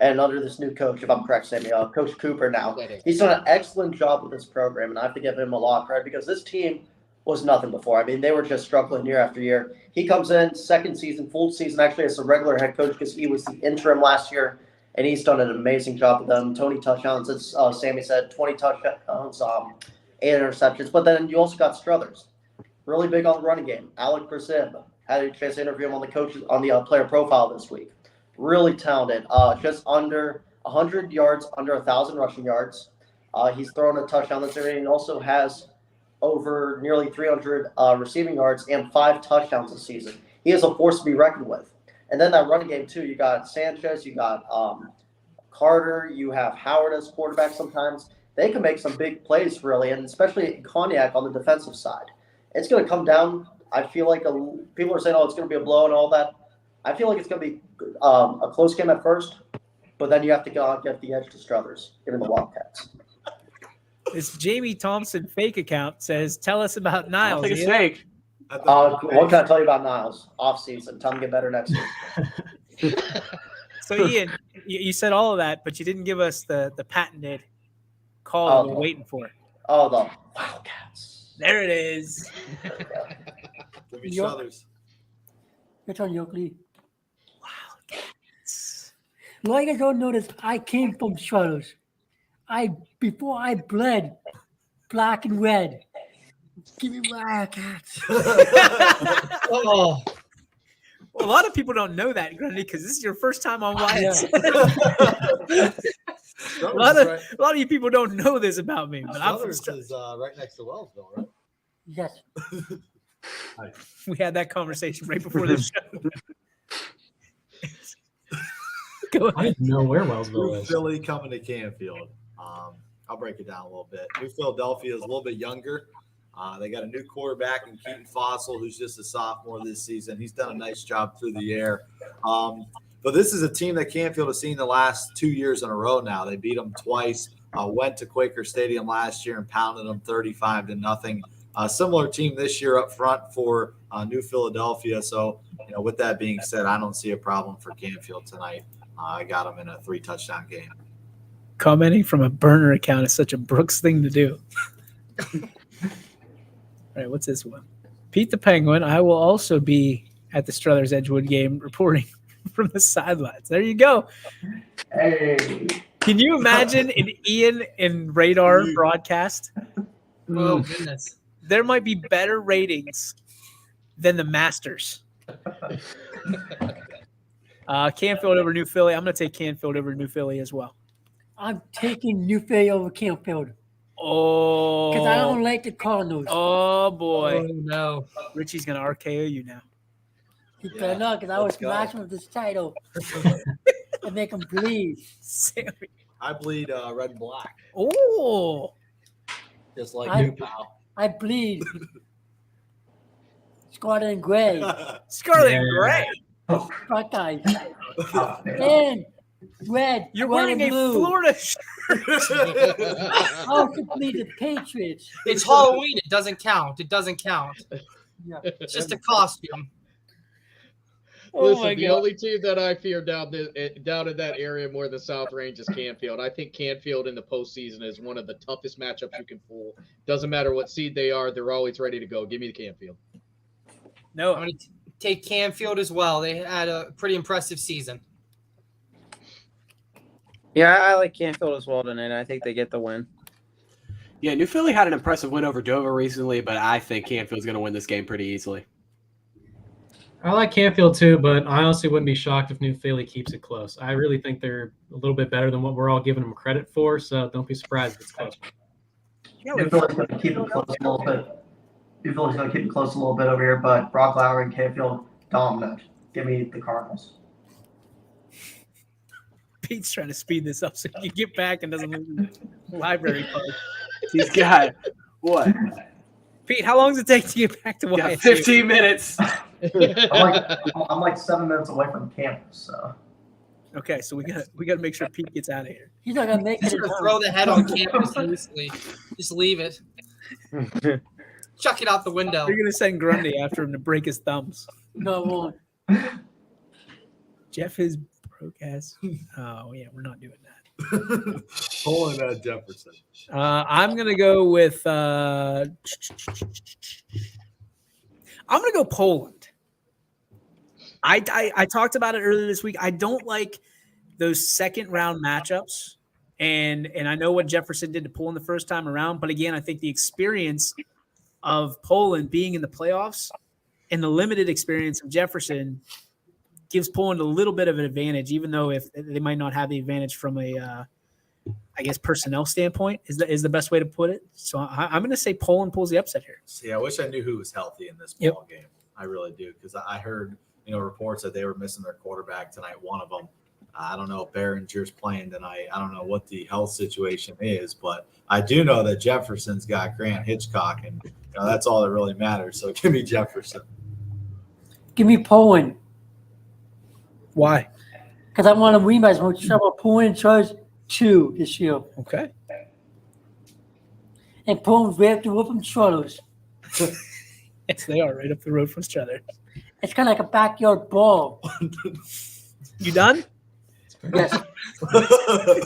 And under this new coach, if I'm correct, Sammy, Coach Cooper now. He's done an excellent job with this program, and I have to give him a lot of credit because this team was nothing before. I mean, they were just struggling year after year. He comes in, second season, full season, actually as a regular head coach because he was the interim last year, and he's done an amazing job with them. 20 touchdowns, as Sammy said, 20 touchdowns, 8 interceptions. But then you also got Struthers, really big on the running game. Alec Persib, had a chance to interview him on the player profile this week. Really talented, just under 100 yards, under 1,000 rushing yards. He's thrown a touchdown this year, and he also has over nearly 300 receiving yards and 5 touchdowns this season. He is a force to be reckoned with. And then that running game, too, you got Sanchez, you got Carter, you have Howard as quarterback sometimes. They can make some big plays, really, and especially Cognac on the defensive side. It's going to come down. I feel like people are saying, it's going to be a blow and all that. I feel like it's going to be a close game at first, but then you have to get the edge to Struthers, given the Wildcats.
This Jamie Thompson fake account says, tell us about Niles.
I think it's fake.
What can I tell you about Niles? Off-season. Tell him to get better next week.
So, Ian, you said all of that, but you didn't give us the patented call we're waiting for.
Oh, the Wildcats.
There it is.
Give me Struthers.
It's on Yokley.
Wildcats.
Like I don't notice, I came from Struthers. Before I bled black and red. Give me Wildcats.
Oh.
Well, a lot of people don't know that, Grundy, because this is your first time on Wyatt. A lot of you people don't know this about me. But
Struthers is right next to Wellsville, right?
Yes.
We had that conversation right before the show. Go ahead.
I didn't know where Wellsville is.
Philly coming to Canfield. I'll break it down a little bit. New Philadelphia is a little bit younger. They got a new quarterback in Keaton Fossil, who's just a sophomore this season. He's done a nice job through the air. But this is a team that Canfield has seen the last 2 years in a row now. They beat them twice, went to Quaker Stadium last year and pounded them 35-0. Similar team this year up front for New Philadelphia. So, with that being said, I don't see a problem for Canfield tonight. I got them in a 3-touchdown game.
Commenting from a burner account is such a Brooks thing to do. All right, what's this one? Pete the Penguin. I will also be at the Struthers Edgewood game reporting from the sidelines. There you go.
Hey.
Can you imagine an Ian and Radar broadcast?
Oh, goodness.
There might be better ratings than the Masters. Canfield over New Philly. I'm going to take Canfield over New Philly as well.
I'm taking New Philly over Canfield.
Oh.
Because I don't like the Cardinals.
Oh, boy.
Oh, no.
Richie's going to RKO you now.
He better not, because I was smashing with this title. And make him bleed.
Sammy.
I bleed red and black.
Oh.
Just like you, pal.
I bleed Scarlet and Gray.
Scarlet and Gray.
Buckeyes. And red.
You're
red
wearing
and
a
blue.
Florida shirt.
I also bleed the Patriots.
It's Halloween. It doesn't count. It doesn't count.
Yeah.
It's just a costume.
Listen, the only team that I fear down in that area more than South Range is Canfield. I think Canfield in the postseason is one of the toughest matchups you can fool. Doesn't matter what seed they are, they're always ready to go. Give me the Canfield.
No,
I'm going to take Canfield as well. They had a pretty impressive season.
Yeah, I like Canfield as well tonight. I think they get the win.
Yeah, New Philly had an impressive win over Dover recently, but I think Canfield's going to win this game pretty easily.
I like Canfield too, but I honestly wouldn't be shocked if New Philly keeps it close. I really think they're a little bit better than what we're all giving them credit for, so don't be surprised if it's close.
New Philly's going to keep it close a little bit. New Philly's going to keep it close a little bit over here, but Brock Lowry and Canfield dominant. Give me the Cardinals.
Pete's trying to speed this up so he can get back and doesn't lose his library card.
He's got what?
Pete, how long does it take to get back to
Got
YSU?
15 minutes.
I'm like 7 minutes away from campus, so.
Okay, so we got to make sure Pete gets out of here.
He's not gonna make it.
Just
in
gonna
time.
throw the head on campus loosely. Just leave it. Chuck it out the window.
You're gonna send Grundy after him to break his thumbs.
No, I won't.
Jeff is broke ass. Oh yeah, we're not doing that.
Pulling at Jefferson.
I'm gonna go with. I'm gonna go Poland. I talked about it earlier this week. I don't like those second round matchups, and I know what Jefferson did to Poland the first time around. But again, I think the experience of Poland being in the playoffs and the limited experience of Jefferson gives Poland a little bit of an advantage, even though if they might not have the advantage from a, I guess, personnel standpoint is the best way to put it. So I'm going to say Poland pulls the upset here.
See, I wish I knew who was healthy in this ball game. I really do, because I heard reports that they were missing their quarterback tonight. One of them, I don't know if Behringer's playing tonight. I don't know what the health situation is, but I do know that Jefferson's got Grant Hitchcock, and that's all that really matters. So give me Jefferson.
Give me Poland.
Why?
Because I want to rematch with trouble. Poland in charge 2 this year.
Okay.
And Poland's right up the road from Charlotte.
Yes, they are right up the road from each other.
It's kind of like a backyard ball.
You done?
Yes.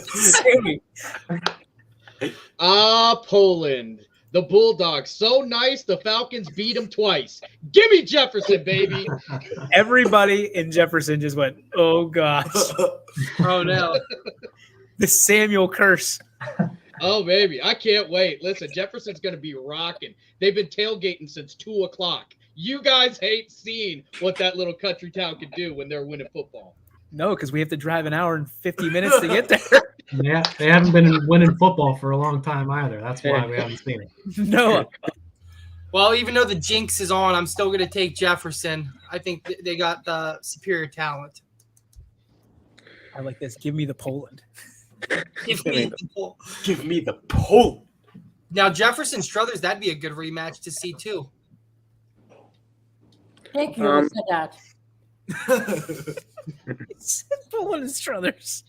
Sammy.
Poland. The Bulldogs. So nice. The Falcons beat them twice. Give me Jefferson, baby.
Everybody in Jefferson just went, oh, gosh.
Oh, no.
The Samuel curse.
Oh, baby. I can't wait. Listen, Jefferson's going to be rocking. They've been tailgating since 2 o'clock. You guys hate seeing what that little country town can do when they're winning football.
No, because we have to drive an hour and 50 minutes to get there.
Yeah, they haven't been winning football for a long time either. That's why we haven't seen it.
No.
Well, even though the jinx is on, I'm still going to take Jefferson. I think they got the superior talent.
I like this. Give me the Poland.
Give me
the Poland.
Now, Jefferson Struthers, that'd be a good rematch to see, too.
Thank you. I said that.
Poland and Struthers.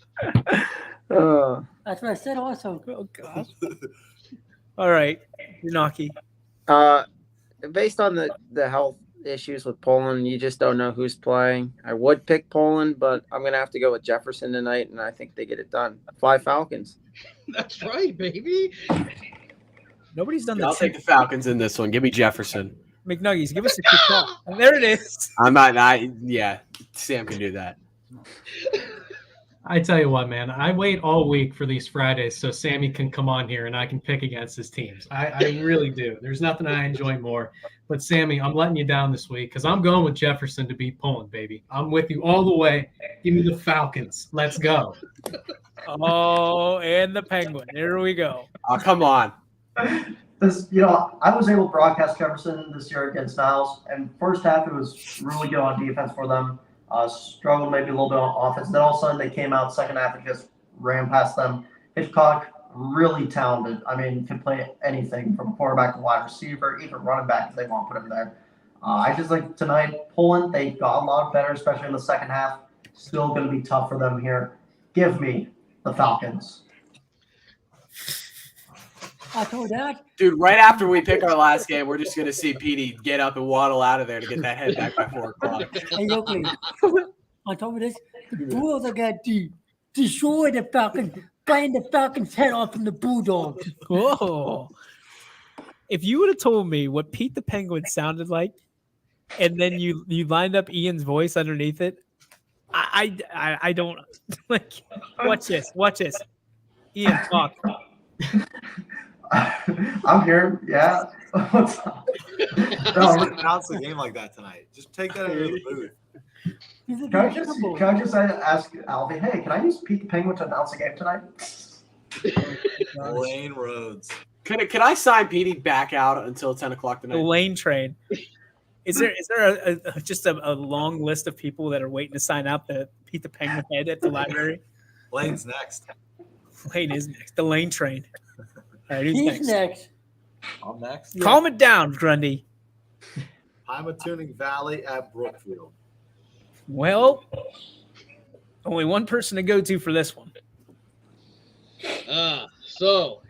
That's what I said also.
Oh, gosh. All right. Yanaki.
Based on the health issues with Poland, you just don't know who's playing. I would pick Poland, but I'm going to have to go with Jefferson tonight, and I think they get it done. Fly Falcons.
That's right, baby.
Nobody's done
I'll take the Falcons in this one. Give me Jefferson.
McNuggies, give us a quick call. There it is.
Yeah, Sam can do that.
I tell you what, man, I wait all week for these Fridays so Sammy can come on here and I can pick against his teams. I really do. There's nothing I enjoy more. But, Sammy, I'm letting you down this week because I'm going with Jefferson to beat Poland, baby. I'm with you all the way. Give me the Falcons. Let's go.
Oh, and the Penguin. There we go.
Oh, come on.
I was able to broadcast Jefferson this year against Niles, and first half it was really good on defense for them. Struggled maybe a little bit on offense. Then all of a sudden they came out second half and just ran past them. Hitchcock, really talented. I mean, can play anything from quarterback to wide receiver, even running back if they want to put him there. I just think tonight, Poland, they got a lot better, especially in the second half. Still going to be tough for them here. Give me the Falcons.
I told that.
Dude, right after we pick our last game, we're just going to see Petey get up and waddle out of there to get that head back by 4 o'clock.
Hey, okay. On top of this, the Bulldogs are going to destroy the Falcons, biting the Falcons' head off from the Bulldogs.
Whoa. If you would have told me what Pete the Penguin sounded like, and then you lined up Ian's voice underneath it, I don't like. Watch this. Ian, talk.
I'm here. Yeah. What's up?
Announce the game like that tonight. Just take that out of the booth.
Can I just ask Alvy, hey, can I use Pete the Penguin to announce a game tonight?
Lane Rhodes.
Can I sign Petey back out until 10 o'clock
The
tonight?
lane train. Is there just a long list of people that are waiting to sign up to Pete the Penguin head at the library?
Lane's next.
Lane is next. The lane train. All right, who's
He's next.
I'm next.
Calm it down, Grundy.
Pymatuning Valley at Brookfield.
Well, only one person to go to for this one.
So,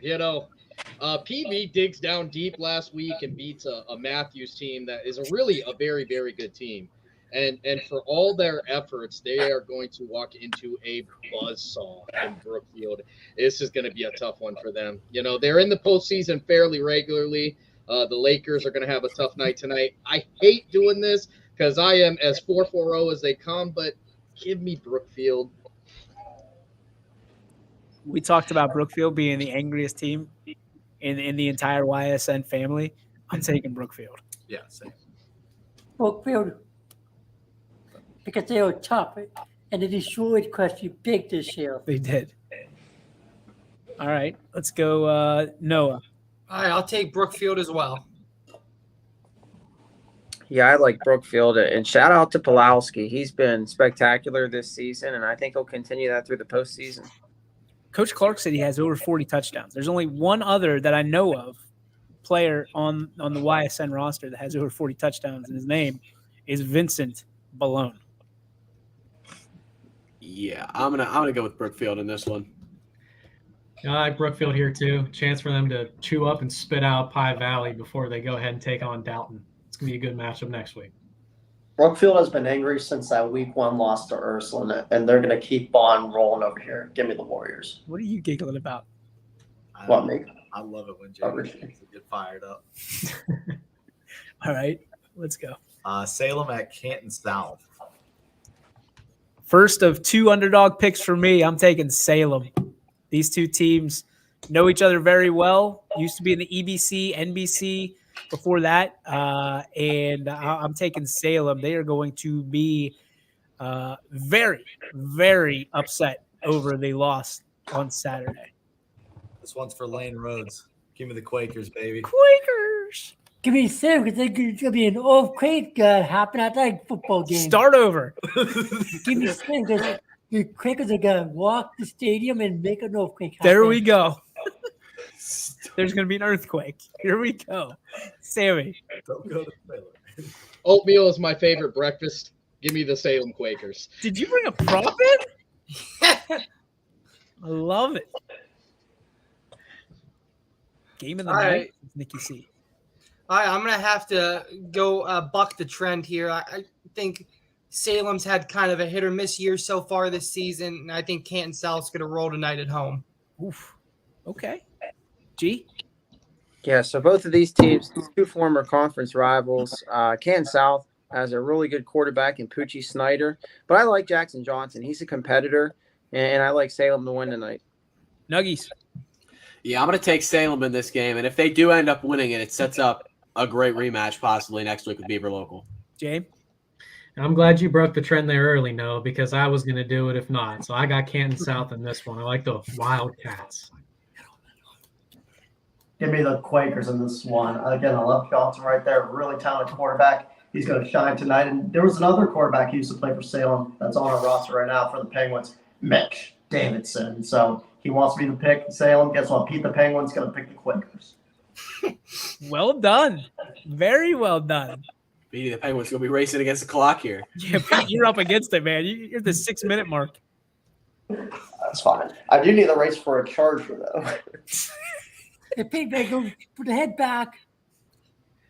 PV digs down deep last week and beats a Matthews team that is really a very, very good team. And for all their efforts, they are going to walk into a buzzsaw in Brookfield. This is going to be a tough one for them. They're in the postseason fairly regularly. The Lakers are going to have a tough night tonight. I hate doing this because I am as 4-4-0 as they come, but give me Brookfield.
We talked about Brookfield being the angriest team in the entire YSN family. I'm taking Brookfield.
Yeah, same.
Brookfield, because they were tough and they destroyed Crusty big this year.
They did. All right, let's go Noah.
All right, I'll take Brookfield as well.
Yeah, I like Brookfield, and shout out to Pulowski. He's been spectacular this season, and I think he'll continue that through the postseason.
Coach Clark said he has over 40 touchdowns. There's only one other that I know of player on the YSN roster that has over 40 touchdowns, and his name is Vincent Ballone.
Yeah, I'm gonna go with Brookfield in this one.
I like Brookfield here too. Chance for them to chew up and spit out Pie Valley before they go ahead and take on Dalton. It's gonna be a good matchup next week.
Brookfield has been angry since that week 1 loss to Ursuline, and they're going to keep on rolling over here. Give me the Warriors.
What are you giggling about?
What, me?
I love it when Jerry get fired up.
All right, let's go.
Salem at Canton South.
First of 2 underdog picks for me. I'm taking Salem. These two teams know each other very well. Used to be in the EBC, NBC before that, and I'm taking Salem. They are going to be very, very upset over the loss on Saturday.
This one's for Lane Rhodes. Give me the Quakers, baby.
Quakers.
Give me Sam because there's going to be an earthquake happen at that football game.
Start over.
Give me Sam because the Quakers are going to walk the stadium and make an earthquake happen.
There we go. There's going to be an earthquake. Here we go. Sammy.
Don't go to Baylor.
Oatmeal is my favorite breakfast. Give me the Salem Quakers.
Did you bring a prop in? I love it. Game of the night, Nikki C.
All right, I'm going to have to go buck the trend here. I think Salem's had kind of a hit or miss year so far this season, and I think Canton South's going to roll tonight at home.
Oof. Okay. G?
Yeah, so both of these teams, 2 former conference rivals. Canton South has a really good quarterback in Poochie Snyder, but I like Jackson Johnson. He's a competitor, and I like Salem to win tonight.
Nuggies.
Yeah, I'm going to take Salem in this game, and if they do end up winning it, it sets up a great rematch possibly next week with Beaver Local.
James?
I'm glad you broke the trend there early, Noah, because I was going to do it if not. So I got Canton South in this one. I like the Wildcats.
Give me the Quakers in this one. Again, I love Johnson right there. Really talented quarterback. He's going to shine tonight. And there was another quarterback who used to play for Salem that's on our roster right now for the Penguins, Mitch Davidson. So he wants me to pick Salem. Guess what? Pete the Penguins going to pick the Quakers.
Well done. Very well done.
Beating the Penguins going to be racing against the clock here.
Yeah, Pete, you're up against it, man. You're the 6-minute mark.
That's fine. I do need the race for a Charger, though.
The Pete, they go put the head back.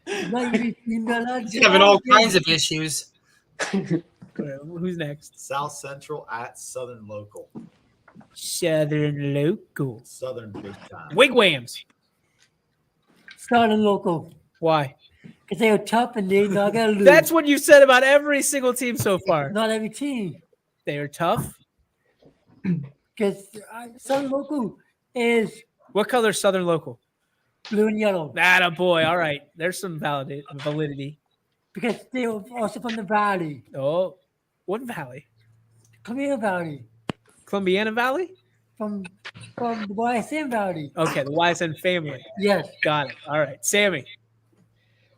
He's having all kinds of issues.
Who's next?
South Central at Southern Local.
Southern Local.
Southern big time.
Wigwams.
Southern Local.
Why?
Because they are tough and they're not going to lose.
That's what you said about every single team so far.
Not every team.
They are tough.
Because Southern Local is
What color is Southern Local?
blue and yellow.
That a boy. All right. There's some validity.
Because they are also from the valley.
Oh, what valley?
Columbia Valley.
Columbiana Valley?
From the YSN Valley.
Okay, the YSN family.
Yes.
Got it. All right. Sammy.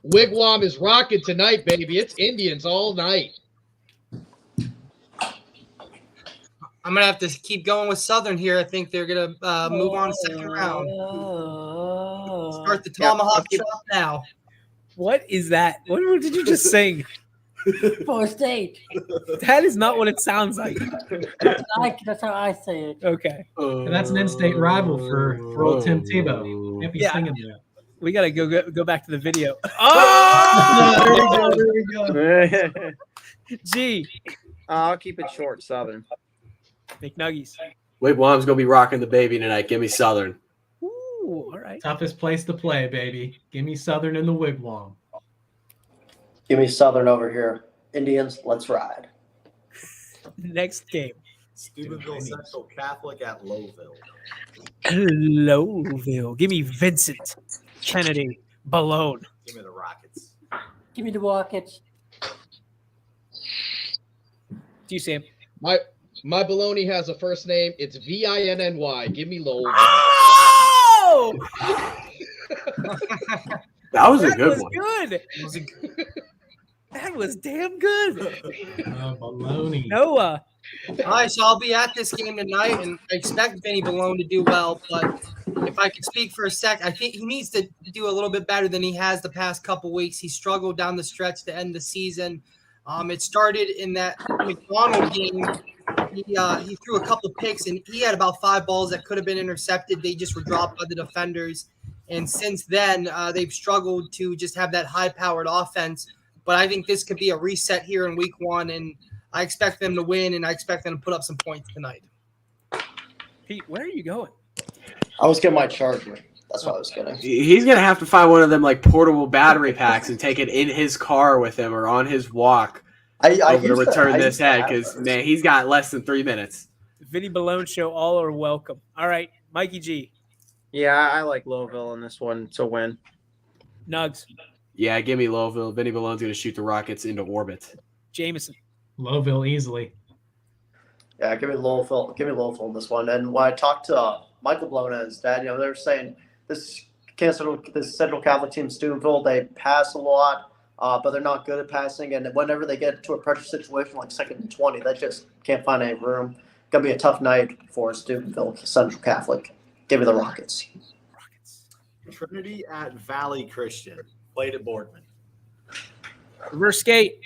Wigwam is rocking tonight, baby. It's Indians all night.
I'm gonna have to keep going with Southern here. I think they're gonna move on to second round. Start the tomahawk chop now.
What is that? What did you just sing?
For state.
That is not what it sounds like.
That's how I say it.
Okay.
And that's an in-state rival for old Tim Tebow. Can't be singing that.
We gotta go back to the video. Oh,
there we go.
G.
I'll keep it short, Southern.
McNuggies.
Wigwam's gonna be rocking the baby tonight. Give me Southern.
Ooh, all right.
Toughest place to play, baby. Give me Southern in the Wigwam.
Give me Southern over here. Indians, let's ride.
Next game.
Steubenville Central Catholic at Lowville.
Lowville. Give me Vincent Kennedy Balone.
Give me the Rockets.
Give me the Rockets.
Do you, Sam?
My baloney has a first name. It's Vinny. Give me Lowell.
Oh!
That was a good one.
Good. That was damn good.
Baloney.
Noah.
All right, so I'll be at this game tonight, and I expect Vinny Balone to do well. But if I could speak for a sec, I think he needs to do a little bit better than he has the past couple weeks. He struggled down the stretch to end the season. It started in that McDonald game. He threw a couple picks, and he had about 5 balls that could have been intercepted. They just were dropped by the defenders. And since then, they've struggled to just have that high-powered offense. But I think this could be a reset here in week 1, and I expect them to win, and I expect them to put up some points tonight.
Pete, where are you going?
I was getting my charger. That's what I was getting.
He's gonna have to find one of them like portable battery packs and take it in his car with him or on his walk over to return this head because man, he's got less than 3 minutes.
Vinny Balone show. All are welcome. All right, Mikey G.
Yeah, I like Lowville in this one to win.
Nugs.
Yeah, give me Lowville. Vinny Balone's gonna shoot the Rockets into orbit.
Jameson.
Lowville easily.
Yeah, give me Louisville. Give me Louisville in this one. And when I talked to Michael Blona's dad, they were saying this Central Catholic team, Steubenville, they pass a lot, but they're not good at passing. And whenever they get to a pressure situation like 2nd and 20, they just can't find any room. Gonna be a tough night for Steubenville Central Catholic. Give me the Rockets.
Trinity at Valley Christian. Played at Boardman.
Reverse skate.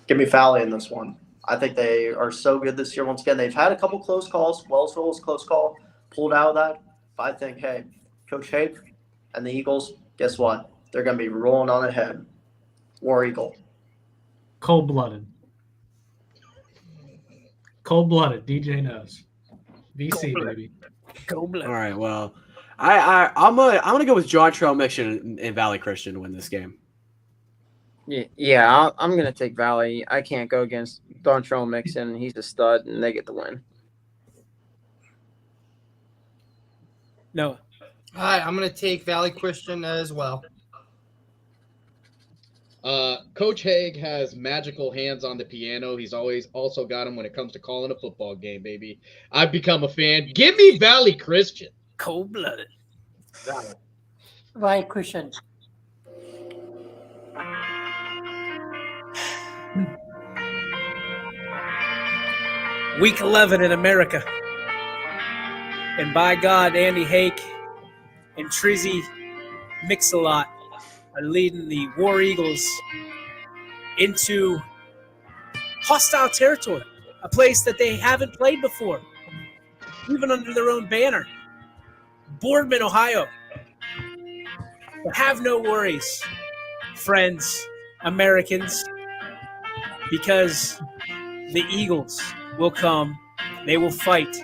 Give me Valley in this one. I think they are so good this year. Once again, they've had a couple close calls. Wellsville was a close call, pulled out of that. But I think, hey, Coach Haig and the Eagles, guess what? They're going to be rolling on ahead. War Eagle.
Cold-blooded. Cold-blooded. DJ knows. VC, baby.
Cold-blooded.
All right, well, I'm gonna go with John Trail Mixon and Valley Christian to win this game.
Yeah, I'm going to take Valley. I can't go against Dontrell Mixon. He's a stud, and they get the win.
Noah.
All right, I'm going to take Valley Christian as well.
Coach Haig has magical hands on the piano. He's always also got him when it comes to calling a football game, baby. I've become a fan. Give me Valley Christian.
Cold-blooded.
Valley Christian.
Week 11 in America. And by God, Andy Hake and Trizzy Mix-a-Lot are leading the War Eagles into hostile territory, a place that they haven't played before, even under their own banner. Boardman, Ohio. But have no worries, friends, Americans, because the Eagles will come. They will fight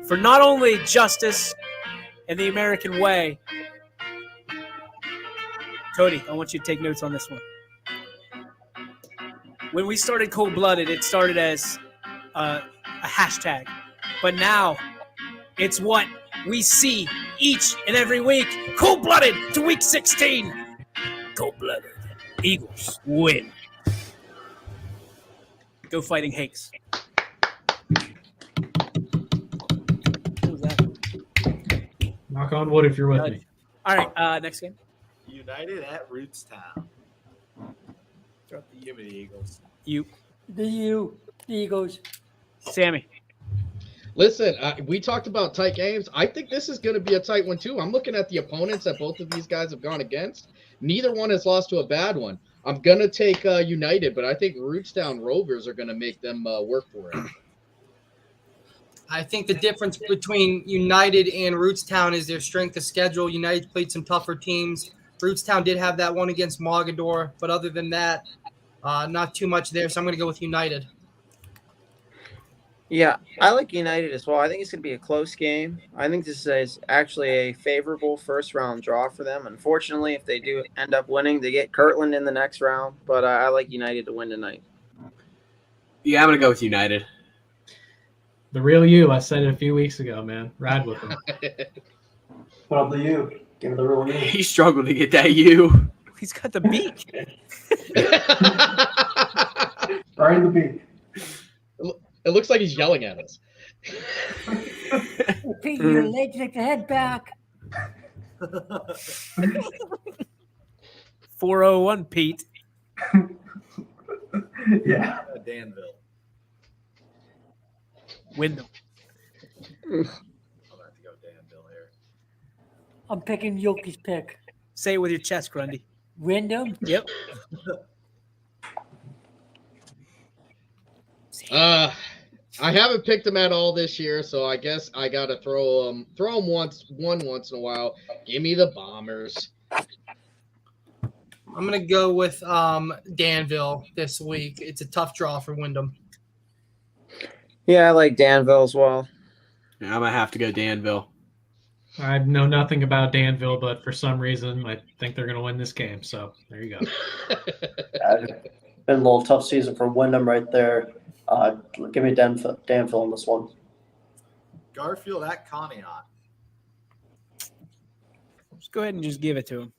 for not only justice and the American way. Cody, I want you to take notes on this one. When we started Cold Blooded, it started as a hashtag. But now it's what we see each and every week. Cold Blooded to week 16. Cold Blooded. Eagles win. Go Fighting Hakes. What was that?
Knock on wood if you're with me.
All right, next game.
United at Rootstown. Give me the Eagles.
You.
The Eagles.
Sammy.
Listen, we talked about tight games. I think this is going to be a tight one, too. I'm looking at the opponents that both of these guys have gone against. Neither one has lost to a bad one. I'm going to take United, but I think Rootstown Rovers are going to make them work for it.
I think the difference between United and Rootstown is their strength of schedule. United played some tougher teams. Rootstown did have that one against Mogador, but other than that, not too much there. So I'm going to go with United.
Yeah, I like United as well. I think it's going to be a close game. I think this is actually a favorable first-round draw for them. Unfortunately, if they do end up winning, they get Kirtland in the next round. But I like United to win tonight.
Yeah, I'm going to go with United.
The real you. I said it a few weeks ago, man. Ride with him.
Put up the U. Give it the real U.
He struggled to get that U.
He's got the beak.
Right in the beak.
It looks like he's yelling at us.
Pete, your legs take the head back.
401, Pete.
Yeah.
Danville.
Wyndham.
I'm going to have to go Danville here.
I'm picking Yoki's pick.
Say it with your chest, Grundy.
Wyndham.
Yep.
I haven't picked them at all this year, so I guess I got to throw them once in a while. Give me the Bombers.
I'm going to go with Danville this week. It's a tough draw for Wyndham.
Yeah, I like Danville as well.
Yeah, I'm going to have to go Danville.
I know nothing about Danville, but for some reason, I think they're going to win this game. So there you go.
Been a little tough season for Wyndham right there. Give me Danville in this one.
Garfield at Conneaut.
Just go ahead and just give it to him.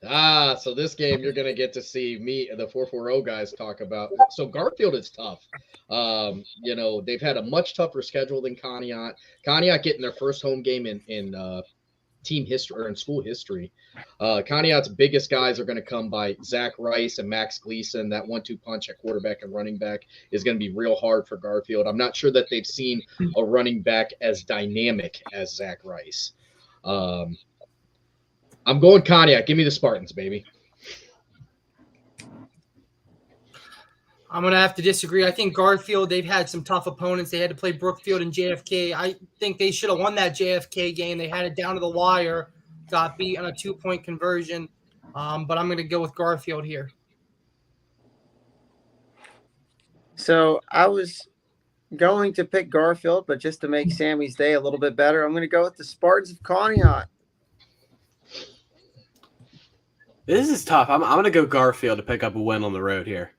So this game you're going to get to see me and the 440 guys talk about. So Garfield is tough. They've had a much tougher schedule than Conneaut. Conneaut getting their first home game in team history or in school history. Conneaut's biggest guys are going to come by Zach Rice and Max Gleason. That 1-2 punch at quarterback and running back is going to be real hard for Garfield. I'm not sure that they've seen a running back as dynamic as Zach Rice. I'm going Conneaut. Give me the Spartans, baby.
I'm going to have to disagree. I think Garfield, they've had some tough opponents. They had to play Brookfield and JFK. I think they should have won that JFK game. They had it down to the wire, got beat on a 2-point conversion. But I'm going to go with Garfield here.
So I was going to pick Garfield, but just to make Sammy's day a little bit better, I'm going to go with the Spartans of Conneaut.
This is tough. I'm going to go Garfield to pick up a win on the road here.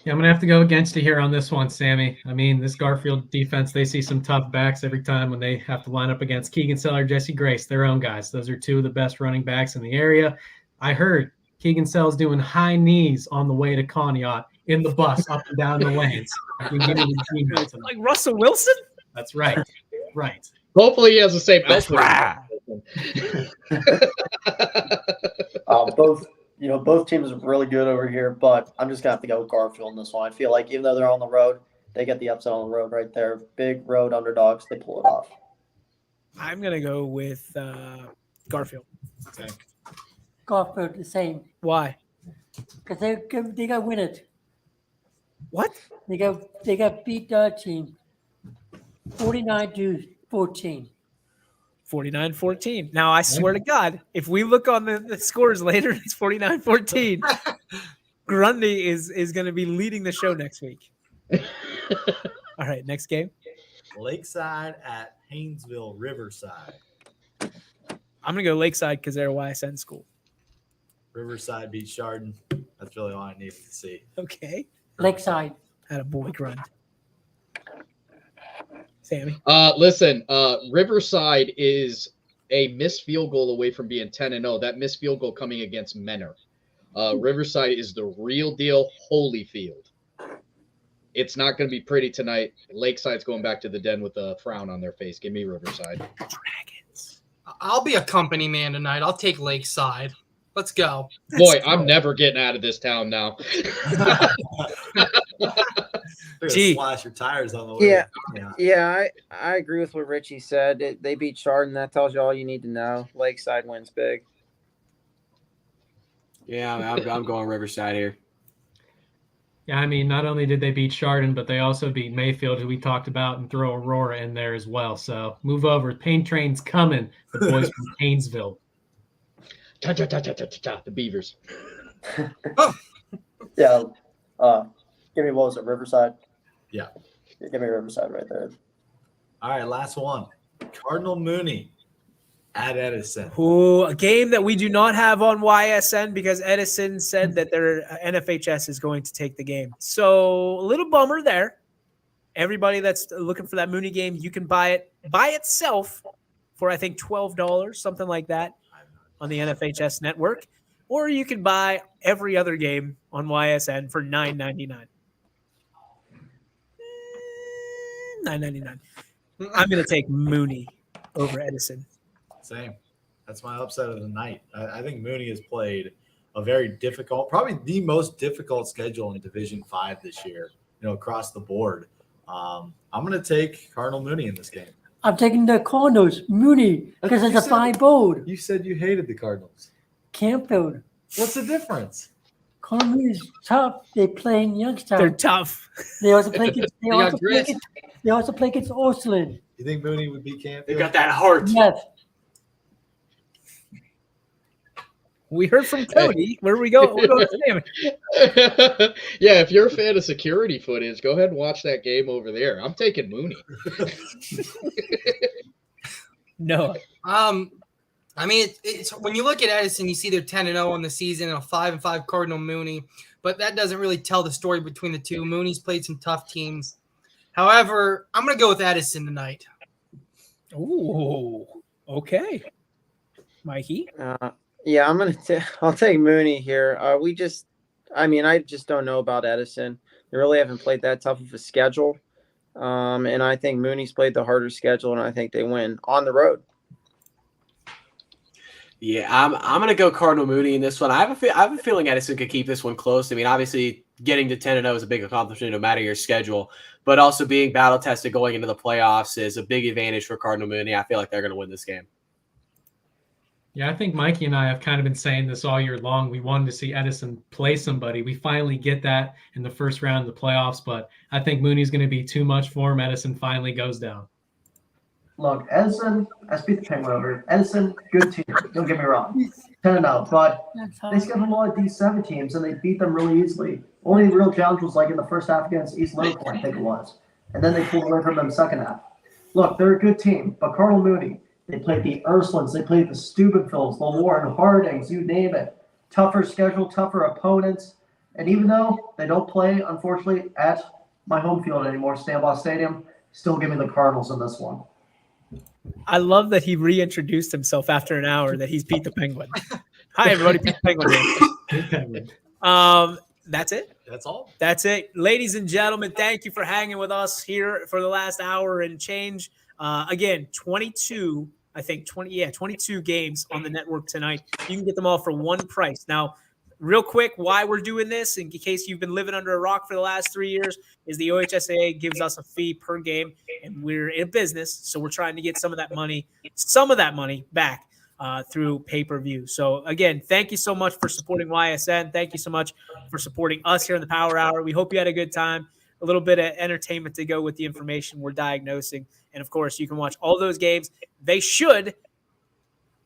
Yeah, I'm going to have to go against you here on this one, Sammy. I mean, this Garfield defense, they see some tough backs every time when they have to line up against Keegan Seller, Jesse Grace, their own guys. Those are two of the best running backs in the area. I heard Keegan Sell's doing high knees on the way to Conneaut in the bus up and down the lanes.
Like Russell Wilson?
That's right. Right.
Hopefully he has the same
outfit.
Both teams are really good over here, but I'm just gonna have to go with Garfield in this one. I feel like even though they're on the road, they get the upset on the road right there. Big road underdogs, they pull it off.
I'm gonna go with Garfield.
Okay.
Garfield the same.
Why?
Because they got win it.
What?
They got beat the team 49-14.
49-14. Now, I swear to God, if we look on the scores later, it's 49-14. Grundy is going to be leading the show next week. All right, next game.
Lakeside at Haynesville Riverside.
I'm going to go Lakeside because they're a YSN school.
Riverside beats Chardon. That's really all I needed to see.
Okay.
Lakeside.
Had a boy grunt. Sammy.
Listen, Riverside is a missed field goal away from being 10-0. That missed field goal coming against Menor. Riverside is the real deal Holyfield. It's not going to be pretty tonight. Lakeside's going back to the den with a frown on their face. Give me Riverside.
Dragons.
I'll be a company man tonight. I'll take Lakeside. Let's go.
Boy, I'm never getting out of this town now.
Gee.
Slash your tires on the way.
Yeah. I agree with what Richie said. They beat Chardon. That tells you all you need to know. Lakeside wins big.
Yeah, I'm going Riverside here.
Yeah, I mean, not only did they beat Chardon, but they also beat Mayfield, who we talked about, and throw Aurora in there as well. So move over. Pain Train's coming. The boys from Painesville.
The Beavers.
Yeah. Give me, what was it, Riverside?
Yeah.
Give me Riverside right there.
All right, last one. Cardinal Mooney at Edison.
Ooh, a game that we do not have on YSN because Edison said that their NFHS is going to take the game. So a little bummer there. Everybody that's looking for that Mooney game, you can buy it by itself for, I think, $12, something like that, on the NFHS network. Or you can buy every other game on YSN for $9.99. $9.99. I'm going to take Mooney over Edison.
Same. That's my upset of the night. I think Mooney has played a very difficult, probably the most difficult schedule in Division 5 this year, across the board. I'm going to take Cardinal Mooney in this game.
I'm taking the Cardinals, Mooney, because it's a 5-0.
You said you hated the Cardinals.
Campfield.
What's the difference?
Cardinal Mooney's tough. They play in Youngstown.
They're tough.
They also play against. They also play against Orsland.
You think Mooney would beat Campfield?
They got that heart.
Yes.
We heard from Cody. Where we go? We're going to
Yeah, if you're a fan of security footage, go ahead and watch that game over there. I'm taking Mooney.
No.
I mean, it's when you look at Edison, you see they're 10-0 on the season and a 5-5 Cardinal Mooney, but that doesn't really tell the story between the two. Mooney's played some tough teams. However, I'm going to go with Edison tonight.
Ooh, okay. Mikey?
Yeah, I'll take Mooney here. I just don't know about Edison. They really haven't played that tough of a schedule. And I think Mooney's played the harder schedule, and I think they win on the road.
Yeah, I'm going to go Cardinal Mooney in this one. I have a feeling Edison could keep this one close. I mean, obviously, getting to 10-0 is a big accomplishment no matter your schedule, but also being battle-tested going into the playoffs is a big advantage for Cardinal Mooney. I feel like they're going to win this game.
Yeah, I think Mikey and I have kind of been saying this all year long. We wanted to see Edison play somebody. We finally get that in the first round of the playoffs, but I think Mooney's going to be too much for him. Edison finally goes down.
Look, Edison, I speak the Penguin over. Edison, good team. Don't get me wrong. 10-0, but they scheduled a lot of D7 teams, and they beat them really easily. Only real challenge was like in the first half against East Liverpool, I think it was. And then they pulled away from them second half. Look, they're a good team, but Cardinal Mooney, they played the Ursulines, they played the Steubenvilles, the Warren Hardings, you name it. Tougher schedule, tougher opponents. And even though they don't play, unfortunately, at my home field anymore, Stanbaugh Stadium, still give me the Cardinals in this one.
I love that he reintroduced himself after an hour that he's Pete the Penguin. Hi, everybody. Pete the Penguin. That's it.
That's all.
That's it. Ladies and gentlemen, thank you for hanging with us here for the last hour and change. Again, 22 games on the network tonight. You can get them all for one price. Now, real quick, why we're doing this, in case you've been living under a rock for the last 3 years, is the OHSAA gives us a fee per game, and we're in business, so we're trying to get some of that money back through pay-per-view. So, again, thank you so much for supporting YSN. Thank you so much for supporting us here in the Power Hour. We hope you had a good time, a little bit of entertainment to go with the information we're diagnosing. And, of course, you can watch all those games. They should,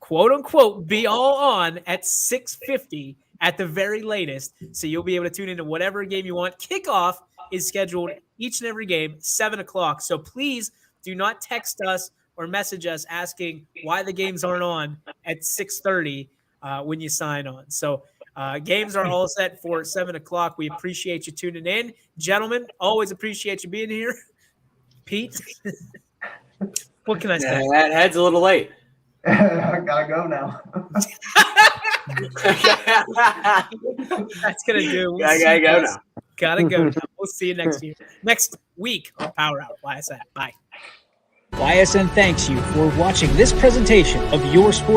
quote-unquote, be all on at 6:50 at the very latest. So you'll be able to tune into whatever game you want. Kickoff is scheduled each and every game, 7 o'clock. So please do not text us or message us asking why the games aren't on at 6:30 when you sign on. So games are all set for 7 o'clock. We appreciate you tuning in. Gentlemen, always appreciate you being here. Pete, what can I say?
That head's a little late.
I gotta go now.
That's gonna do.
I gotta go now.
Gotta go now. We'll see you next week on Power Hour. YSN. Bye. YSN thanks you for watching this presentation of Your Sports